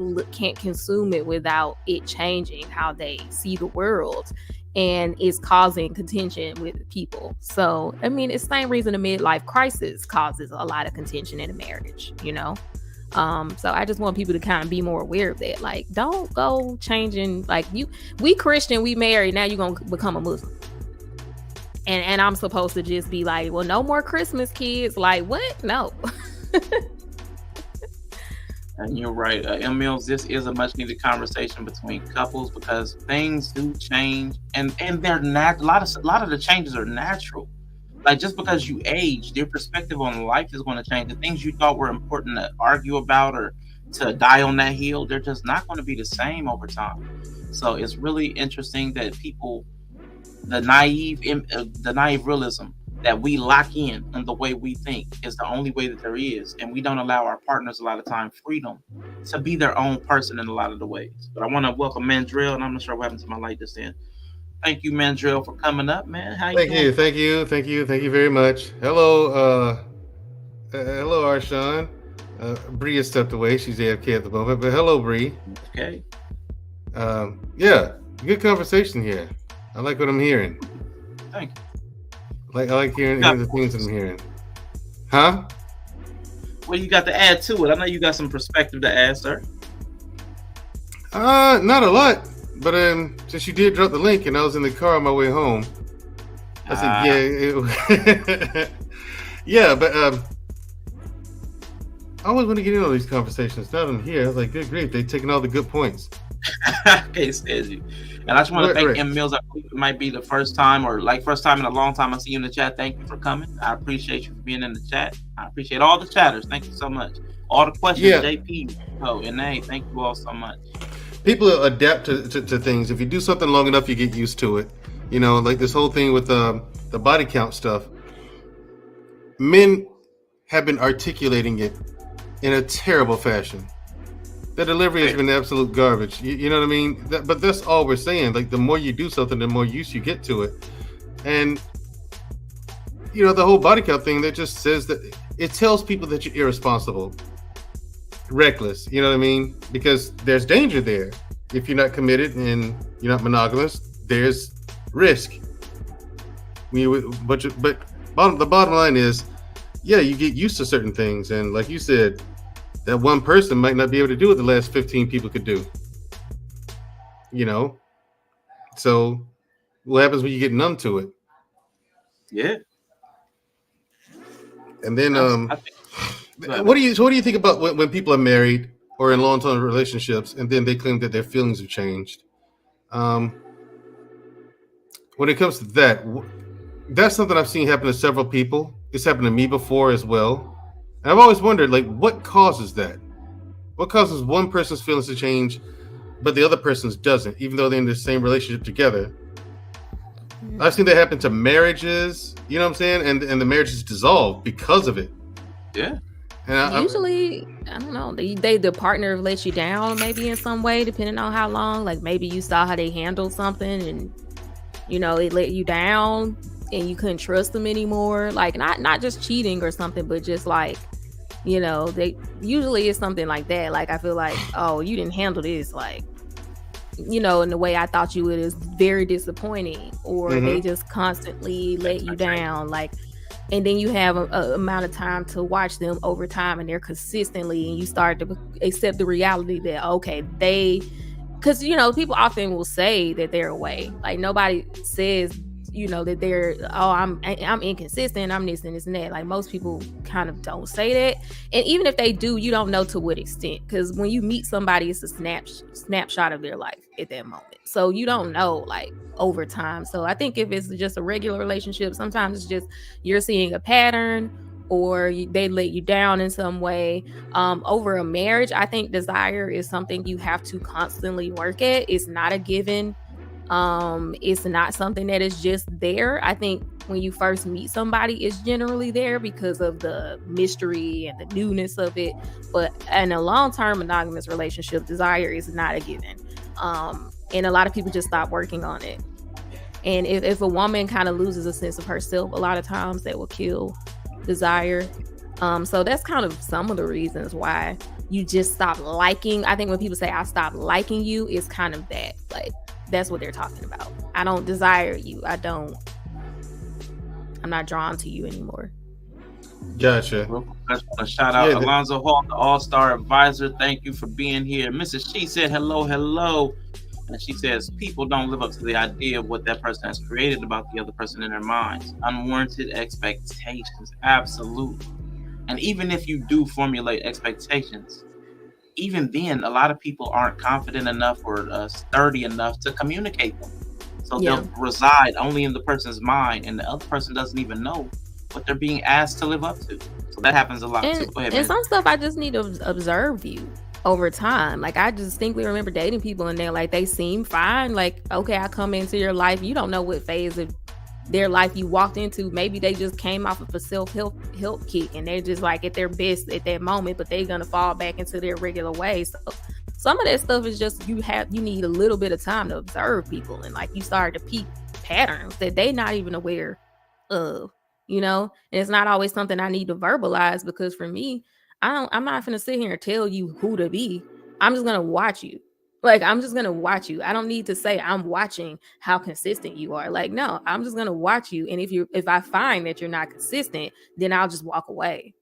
consume it without it changing how they see the world, and it's causing contention with people. So, I mean, it's the same reason a midlife crisis causes a lot of contention in a marriage, you know? So I just want people to kind of be more aware of that. Like, don't go changing, like, we Christian, we married, now you're going to become a Muslim. And I'm supposed to just be like, well, no more Christmas, kids. Like, what? No. And you're right, M. Mills. This is a much needed conversation between couples, because things do change, and they're a lot of the changes are natural. Like, just because you age, your perspective on life is going to change. The things you thought were important to argue about or to die on that hill, they're just not going to be the same over time. So it's really interesting that people, the naive realism that we lock in on the way we think is the only way that there is. And we don't allow our partners a lot of time freedom to be their own person in a lot of the ways. But I want to welcome Mandrell, and I'm not sure what happened to my light just then. Thank you, Mandrell, for coming up, man. How you doing? Thank you very much. Hello, hello, Arshawn. Bree has stepped away. She's AFK at the moment, but hello, Bree. Okay. Yeah, good conversation here. I like what I'm hearing. Thank you. I like hearing the things I'm hearing. Huh? What you got to add to it? I know you got some perspective to add, sir. Not a lot, but since you did drop the link and I was in the car on my way home, I said, yeah, but I always want to get in on these conversations. Now that I'm here, I was like, good grief, they're taking all the good points. Okay, says you. And I just want to thank M. Mills. I believe it might be the first time in a long time I see you in the chat. Thank you for coming. I appreciate you for being in the chat. I appreciate all the chatters. Thank you so much. All the questions, JP, and A, thank you all so much. People adapt to things. If you do something long enough, you get used to it. You know, like this whole thing with the body count stuff. Men have been articulating it in a terrible fashion. The delivery has been absolute garbage. You know what I mean? But that's all we're saying. Like, the more you do something, the more use you get to it. And, you know, the whole body count thing, that just says that it tells people that you're irresponsible, reckless. You know what I mean? Because there's danger there. If you're not committed and you're not monogamous, there's risk. But the bottom line is, yeah, you get used to certain things. And like you said, that one person might not be able to do what the last 15 people could do. You know? So what happens when you get numb to it? Yeah. And then what do you think about when people are married or in long-term relationships and then they claim that their feelings have changed? When it comes to that, that's something I've seen happen to several people. It's happened to me before as well. And I've always wondered, like, what causes that? What causes one person's feelings to change, but the other person's doesn't, even though they're in the same relationship together? I've seen that happen to marriages, you know what I'm saying? And the marriage is dissolved because of it. Yeah. And usually, I don't know, the partner let you down maybe in some way, depending on how long. Like, maybe you saw how they handled something and, you know, they let you down and you couldn't trust them anymore. Like, not just cheating or something, but just like, you know, they usually it's something like that. Like, I feel like, oh, you didn't handle this, like, you know, in the way I thought you would, is very disappointing. Or they just constantly let you down. Like, and then you have a amount of time to watch them over time, and they're consistently, and you start to accept the reality that, okay, because, you know, people often will say that they're away. Like, nobody says, you know, that they're, I'm inconsistent, I'm this and this and that. Like, most people kind of don't say that. And even if they do, you don't know to what extent, because when you meet somebody, it's a snapshot of their life at that moment. So you don't know, like, over time. So I think if it's just a regular relationship, sometimes it's just you're seeing a pattern, or they let you down in some way. Over a marriage, I think desire is something you have to constantly work at. It's not a given. It's not something that is just there. I think when you first meet somebody, it's generally there because of the mystery and the newness of it. But in a long-term monogamous relationship, desire is not a given. And a lot of people just stop working on it. And if a woman kind of loses a sense of herself, a lot of times that will kill desire. So that's kind of some of the reasons why you just stop liking. I think when people say I stop liking you, it's kind of that. Like, that's what they're talking about. I don't desire you. I'm not drawn to you anymore. Gotcha. A shout out Alonzo Hall, the All-Star Advisor. Thank you for being here. Mrs. She said hello. And she says people don't live up to the idea of what that person has created about the other person in their minds. Unwarranted expectations. Absolutely. And even if you do formulate expectations, even then, a lot of people aren't confident enough or sturdy enough to communicate them. So they'll reside only in the person's mind, and the other person doesn't even know what they're being asked to live up to. So that happens a lot too. Go ahead, and some stuff I just need to observe you over time. Like, I distinctly remember dating people and they're like, they seem fine. Like, okay, I come into your life. You don't know what phase of their life you walked into. Maybe they just came off of a self-help kick and they're just like at their best at that moment, but they're gonna fall back into their regular ways. So some of that stuff is just you need a little bit of time to observe people, and like you start to peep patterns that they not even aware of, and it's not always something I need to verbalize, because for me, I'm not gonna sit here and tell you who to be. I'm just gonna watch you. Like, I'm just gonna watch you. I don't need to say I'm watching how consistent you are. Like, no, I'm just gonna watch you. And if I find that you're not consistent, then I'll just walk away.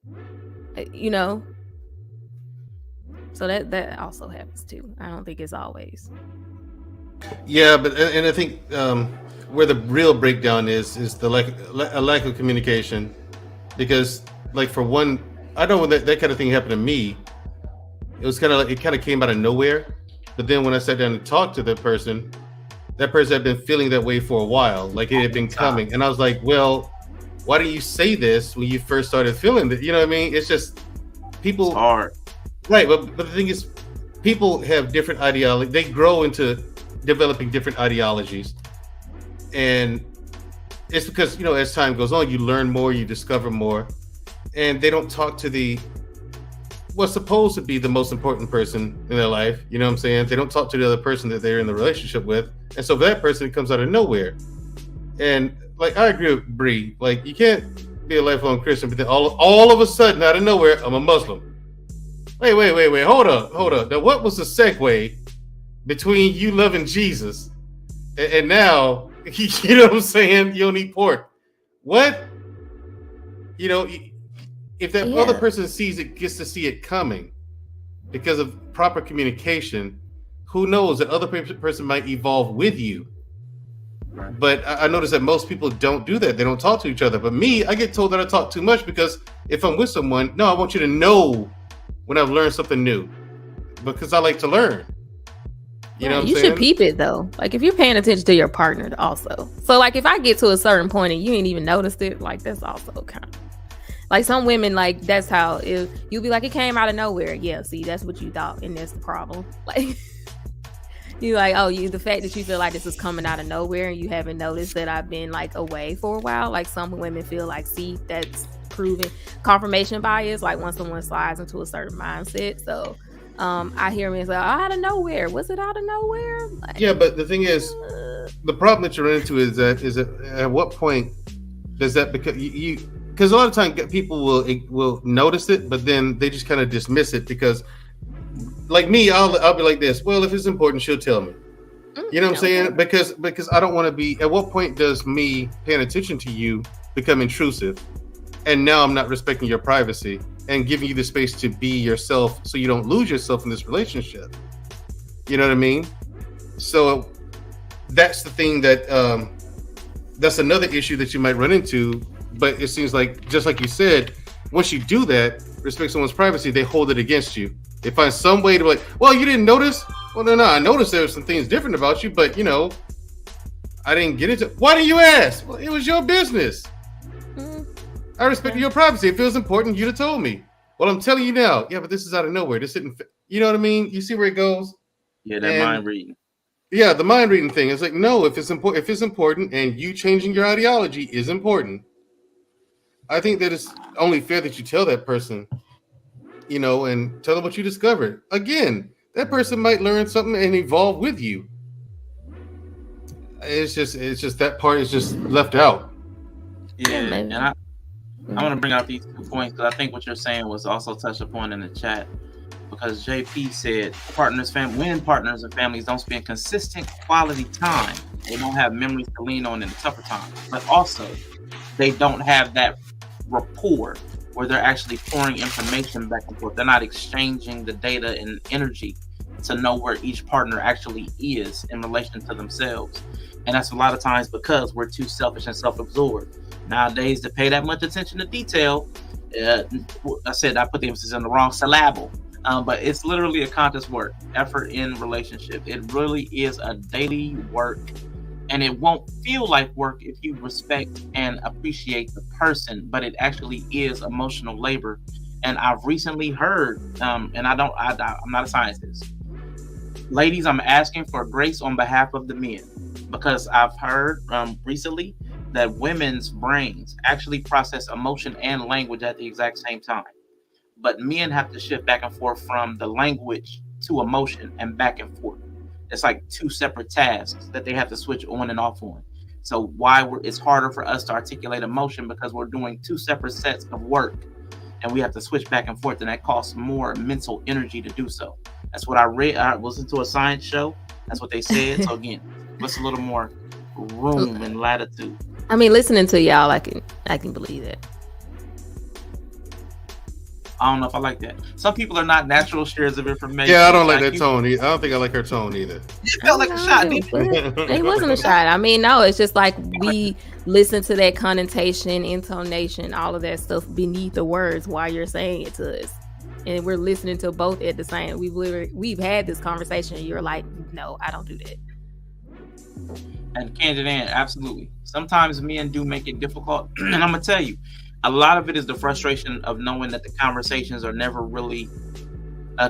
So that also happens too. I don't think it's always. Yeah, but and I think where the real breakdown is the lack of communication, because like for one, I know when that kind of thing happened to me, it was kind of came out of nowhere. But then when I sat down and talked to that person had been feeling that way for a while, like it had been coming. And I was like, well, why didn't you say this when you first started feeling it? You know what I mean? It's just people. It's hard. Right. But the thing is, people have different ideologies. They grow into developing different ideologies. And it's because, as time goes on, you learn more, you discover more. And they don't talk to what's supposed to be the most important person in their life. You know what I'm saying? They don't talk to the other person that they're in the relationship with. And so that person comes out of nowhere. And like, I agree with Bree. Like, you can't be a lifelong Christian, but then all of a sudden, out of nowhere, I'm a Muslim. Wait. Hold up. Now, what was the segue between you loving Jesus and now, you know what I'm saying? You don't eat pork. What? If that other person gets to see it coming because of proper communication, who knows, that other person might evolve with you. Right. But I notice that most people don't do that. They don't talk to each other. But me, I get told that I talk too much, because if I'm with someone, no, I want you to know when I've learned something new, because I like to learn. You know what I'm saying? You should peep it though. Like, if you're paying attention to your partner also. So like, if I get to a certain point and you ain't even noticed it, like, that's also kind of. Like, some women, like, that's how you'll be like, it came out of nowhere. Yeah, see, that's what you thought, and that's the problem. Like, you like, the fact that you feel like this is coming out of nowhere and you haven't noticed that I've been like away for a while. Like, some women feel like, see, that's proven confirmation bias. Like, once someone slides into a certain mindset. So I hear men say, out of nowhere. Was it out of nowhere? Like, yeah, but the thing is, the problem that you run into is that at what point does that become you? Because a lot of times people will notice it, but then they just kind of dismiss it, because, like me, I'll be like this. Well, if it's important, she'll tell me. You know what I'm saying? Because I don't want to be. At what point does me paying attention to you become intrusive? And now I'm not respecting your privacy and giving you the space to be yourself, so you don't lose yourself in this relationship. You know what I mean? So that's the thing that's another issue that you might run into. But it seems like, just like you said, once you do that, respect someone's privacy, they hold it against you. They find some way to be like, well, you didn't notice? Well, no, I noticed there were some things different about you, but, I didn't get into it. Why did you ask? Well, it was your business. I respect your privacy. If it was important, you'd have told me. Well, I'm telling you now. Yeah, but this is out of nowhere. This didn't fit. You know what I mean? You see where it goes? Yeah, that mind reading. Yeah, the mind reading thing is like, no, if it's important, and you changing your ideology is important, I think that it's only fair that you tell that person, and tell them what you discovered. Again, that person might learn something and evolve with you. It's just that part is just left out. Yeah, and I want to bring out these 2 points because I think what you're saying was also touched upon in the chat. Because JP said when partners and families don't spend consistent quality time, they don't have memories to lean on in the tougher times. But also, they don't have that rapport where they're actually pouring information back and forth. They're not exchanging the data and energy to know where each partner actually is in relation to themselves. And that's a lot of times because we're too selfish and self-absorbed. Nowadays, to pay that much attention to detail, I put the emphasis on the wrong syllable. But it's literally a conscious work, effort in relationship. It really is a daily work, and it won't feel like work if you respect and appreciate the person, but it actually is emotional labor. And I've recently heard, and I'm not a scientist. Ladies, I'm asking for grace on behalf of the men, because I've heard recently that women's brains actually process emotion and language at the exact same time. But men have to shift back and forth from the language to emotion and back and forth. It's like 2 separate tasks that they have to switch on and off on. So it's harder for us to articulate emotion because we're doing 2 separate sets of work, and we have to switch back and forth, and that costs more mental energy to do so. That's what I read. I listened to a science show. That's what they said. So again, what's a little more room and latitude? I mean, listening to y'all, I can believe it. I don't know if I like that. Some people are not natural shares of information. Yeah, I don't like that tone. I don't think I like her tone either. It felt like a shot, didn't it? It wasn't a shot. I mean, no, it's just like we listen to that connotation, intonation, all of that stuff beneath the words while you're saying it to us. And we're listening to both at the same. We've had this conversation. You're like, no, I don't do that. And Candid Ann, absolutely. Sometimes men do make it difficult. And I'm going to tell you, a lot of it is the frustration of knowing that the conversations are never really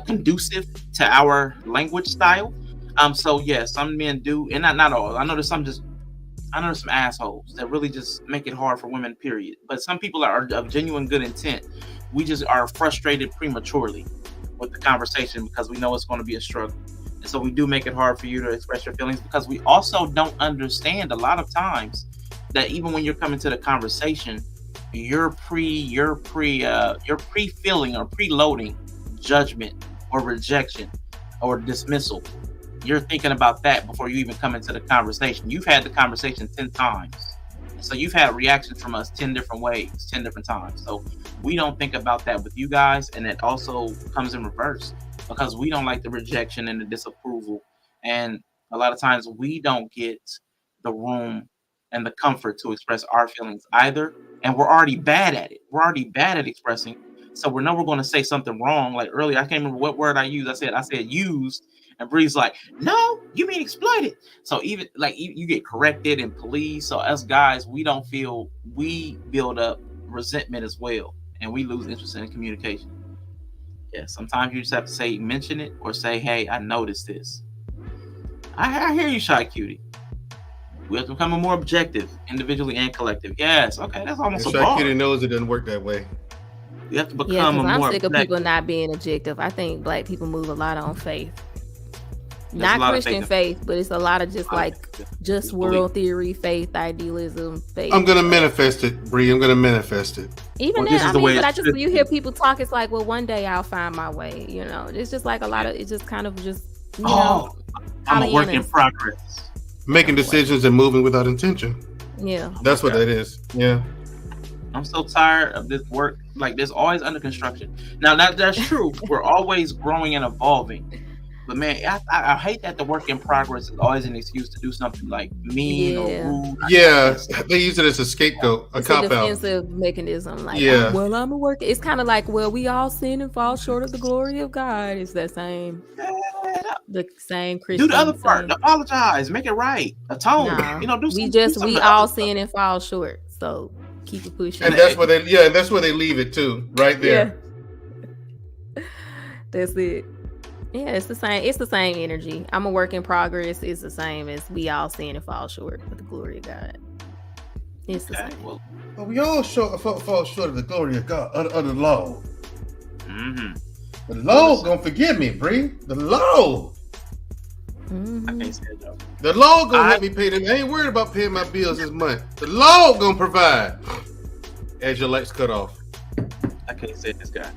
conducive to our language style. So yeah, some men do, and not all. I know there's some assholes that really just make it hard for women, period. But some people are of genuine good intent. We just are frustrated prematurely with the conversation because we know it's going to be a struggle. And so we do make it hard for you to express your feelings because we also don't understand a lot of times that even when you're coming to the conversation, you're pre-feeling or preloading judgment or rejection or dismissal. You're thinking about that before you even come into the conversation. You've had the conversation 10 times. So you've had reactions from us 10 different ways, 10 different times. So we don't think about that with you guys. And it also comes in reverse because we don't like the rejection and the disapproval. And a lot of times we don't get the room and the comfort to express our feelings either. And we're already bad at it. We're already bad at expressing. So we know we're going to say something wrong. Like earlier, I can't remember what word I used. I said used. And Bree's like, no, you mean exploited. So even like you get corrected and policed. So us guys, we build up resentment as well. And we lose interest in communication. Yeah, sometimes you just have to mention it or say, hey, I noticed this. I hear you, Shy Cutie. We have to become more objective, individually and collective. Yes, okay, that's almost a bar. Shy Cutie knows it doesn't work that way. We have to become I'm more sick of people not being objective. I think Black people move a lot on faith. Not Christian faith, but it's a lot of just world theory, faith, idealism, faith. I'm gonna manifest it, Bree. I'm gonna manifest it. Even then, you hear people talk. It's like, well, one day I'll find my way. You know, it's just like a lot of. It's just kind of just. I'm a work in progress. Making decisions and moving without intention. Yeah, that's what that is. Yeah. I'm so tired of this work. Like, there's always under construction. Now that's true. We're always growing and evolving. But man, I hate that the work in progress is always an excuse to do something like mean or rude. Yeah, they use it as a scapegoat, a cop-out. Defensive mechanism. Like, I'm a worker. It's kind of like, well, we all sin and fall short of the glory of God. It's the same Christian. Do the other part. Apologize. Make it right. Atone. No, do something. We all sin and fall short. So keep it pushing. And that's where they leave it too, right there. Yeah. That's it. Yeah, it's the same. It's the same energy. I'm a work in progress. It's the same as we all sin and fall short of the glory of God. It's the same. Well, we all fall short of the glory of God, of the law. Mm-hmm. The law gonna forgive me, Bree. The law. Mm-hmm. I can't say it though. The law gonna let me pay them. I ain't worried about paying my bills this month. The law gonna provide. As your lights cut off. I can't say this guy.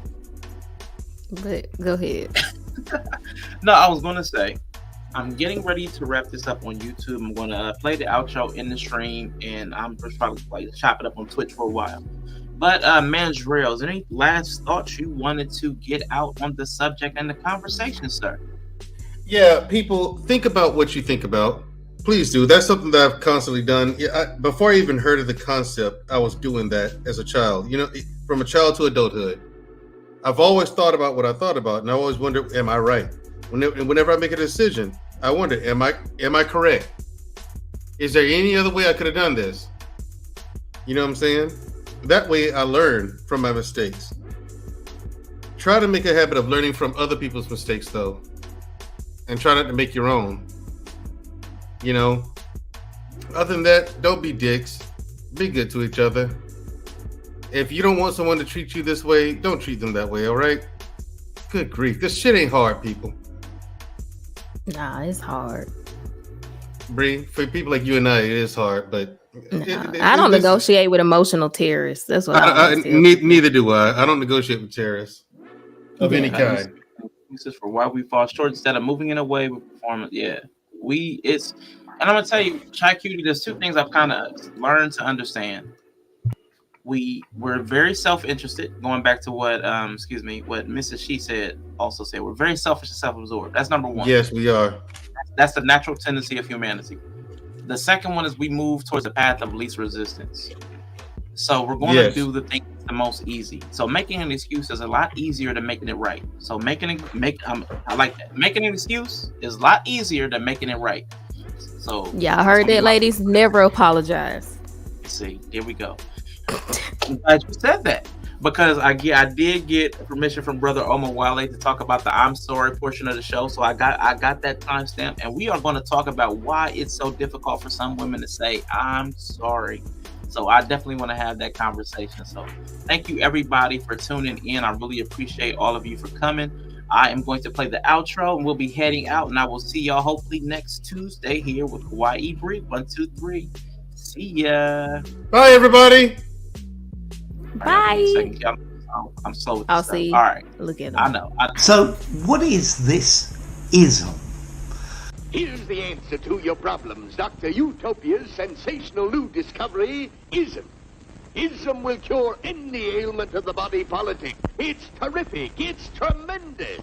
But go ahead. No, I was gonna say, I'm getting ready to wrap this up on YouTube. I'm gonna play the outro in the stream, and I'm just probably like chop it up on Twitch for a while. But Manager Rails, any last thoughts you wanted to get out on the subject and the conversation, sir? Yeah, people, think about what you think about. Please do. That's something that I've constantly done. Yeah, before I even heard of the concept, I was doing that as a child. You know, from a child to adulthood. I've always thought about what I thought about, and I always wonder, am I right? Whenever I make a decision, I wonder, am I correct? Is there any other way I could have done this? You know what I'm saying? That way I learn from my mistakes. Try to make a habit of learning from other people's mistakes, though, and try not to make your own. You know, other than that, don't be dicks. Be good to each other. If you don't want someone to treat you this way, don't treat them that way, all right? Good grief. This shit ain't hard, people. Nah, it's hard. Bree, for people like you and I, it is hard, but... I don't negotiate with emotional terrorists. That's what I neither do I. I don't negotiate with terrorists of any kind. This is for why we fall short. Instead of moving in a way with performance, and I'm gonna tell you, Chai Cutie, there's two things I've kind of learned to understand. We're very self-interested, going back to what what Mrs. She said, also said, we're very selfish and self-absorbed. That's number one. Yes, we are. That's the natural tendency of humanity. The second one is we move towards the path of least resistance. So we're going to do the thing that's the most easy. So making an excuse is a lot easier than making it right. So I like that. Making an excuse is a lot easier than making it right. So yeah, I heard that, ladies. Never apologize. See, here we go. I'm glad you said that, because I did get permission from Brother Omar Wale to talk about the I'm sorry portion of the show. So I got that timestamp, and we are going to talk about why it's so difficult for some women to say I'm sorry. So I definitely want to have that conversation. So thank you everybody for tuning in. I really appreciate all of you for coming. I am going to play the outro, and we'll be heading out, and I will see y'all hopefully next Tuesday here with Kawaii Bree. 1, 2, 3. See ya. Bye, everybody. Bye. I'm slow with this I'll stuff. see. All right. Look at them. I know. So, what is this ism? Here's the answer to your problems. Dr. Utopia's sensational new discovery, Ism. Ism will cure any ailment of the body politic. It's terrific. It's tremendous.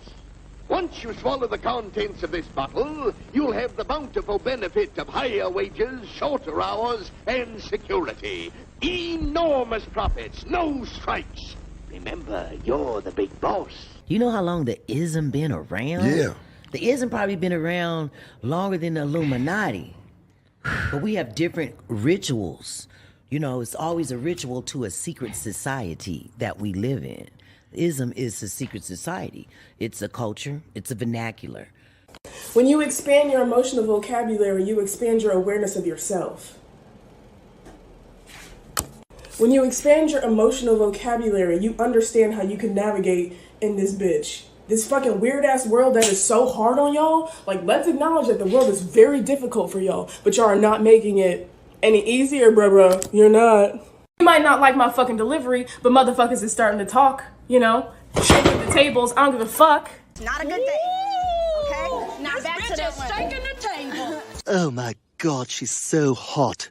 Once you swallow the contents of this bottle, you'll have the bountiful benefit of higher wages, shorter hours, and security. Enormous profits, no strikes. Remember, you're the big boss. You know how long the ism been around? Yeah. The ism probably been around longer than the Illuminati. But we have different rituals. You know, it's always a ritual to a secret society that we live in. Ism is a secret society. It's a culture. It's a vernacular. When you expand your emotional vocabulary, you expand your awareness of yourself. When you expand your emotional vocabulary, you understand how you can navigate in this bitch. This fucking weird-ass world that is so hard on y'all. Like, let's acknowledge that the world is very difficult for y'all, but y'all are not making it any easier, bruh. You're not. You might not like my fucking delivery, but motherfuckers is starting to talk, you know? Shaking the tables, I don't give a fuck. Not a good day, okay? Now back to that one. Oh my God, she's so hot.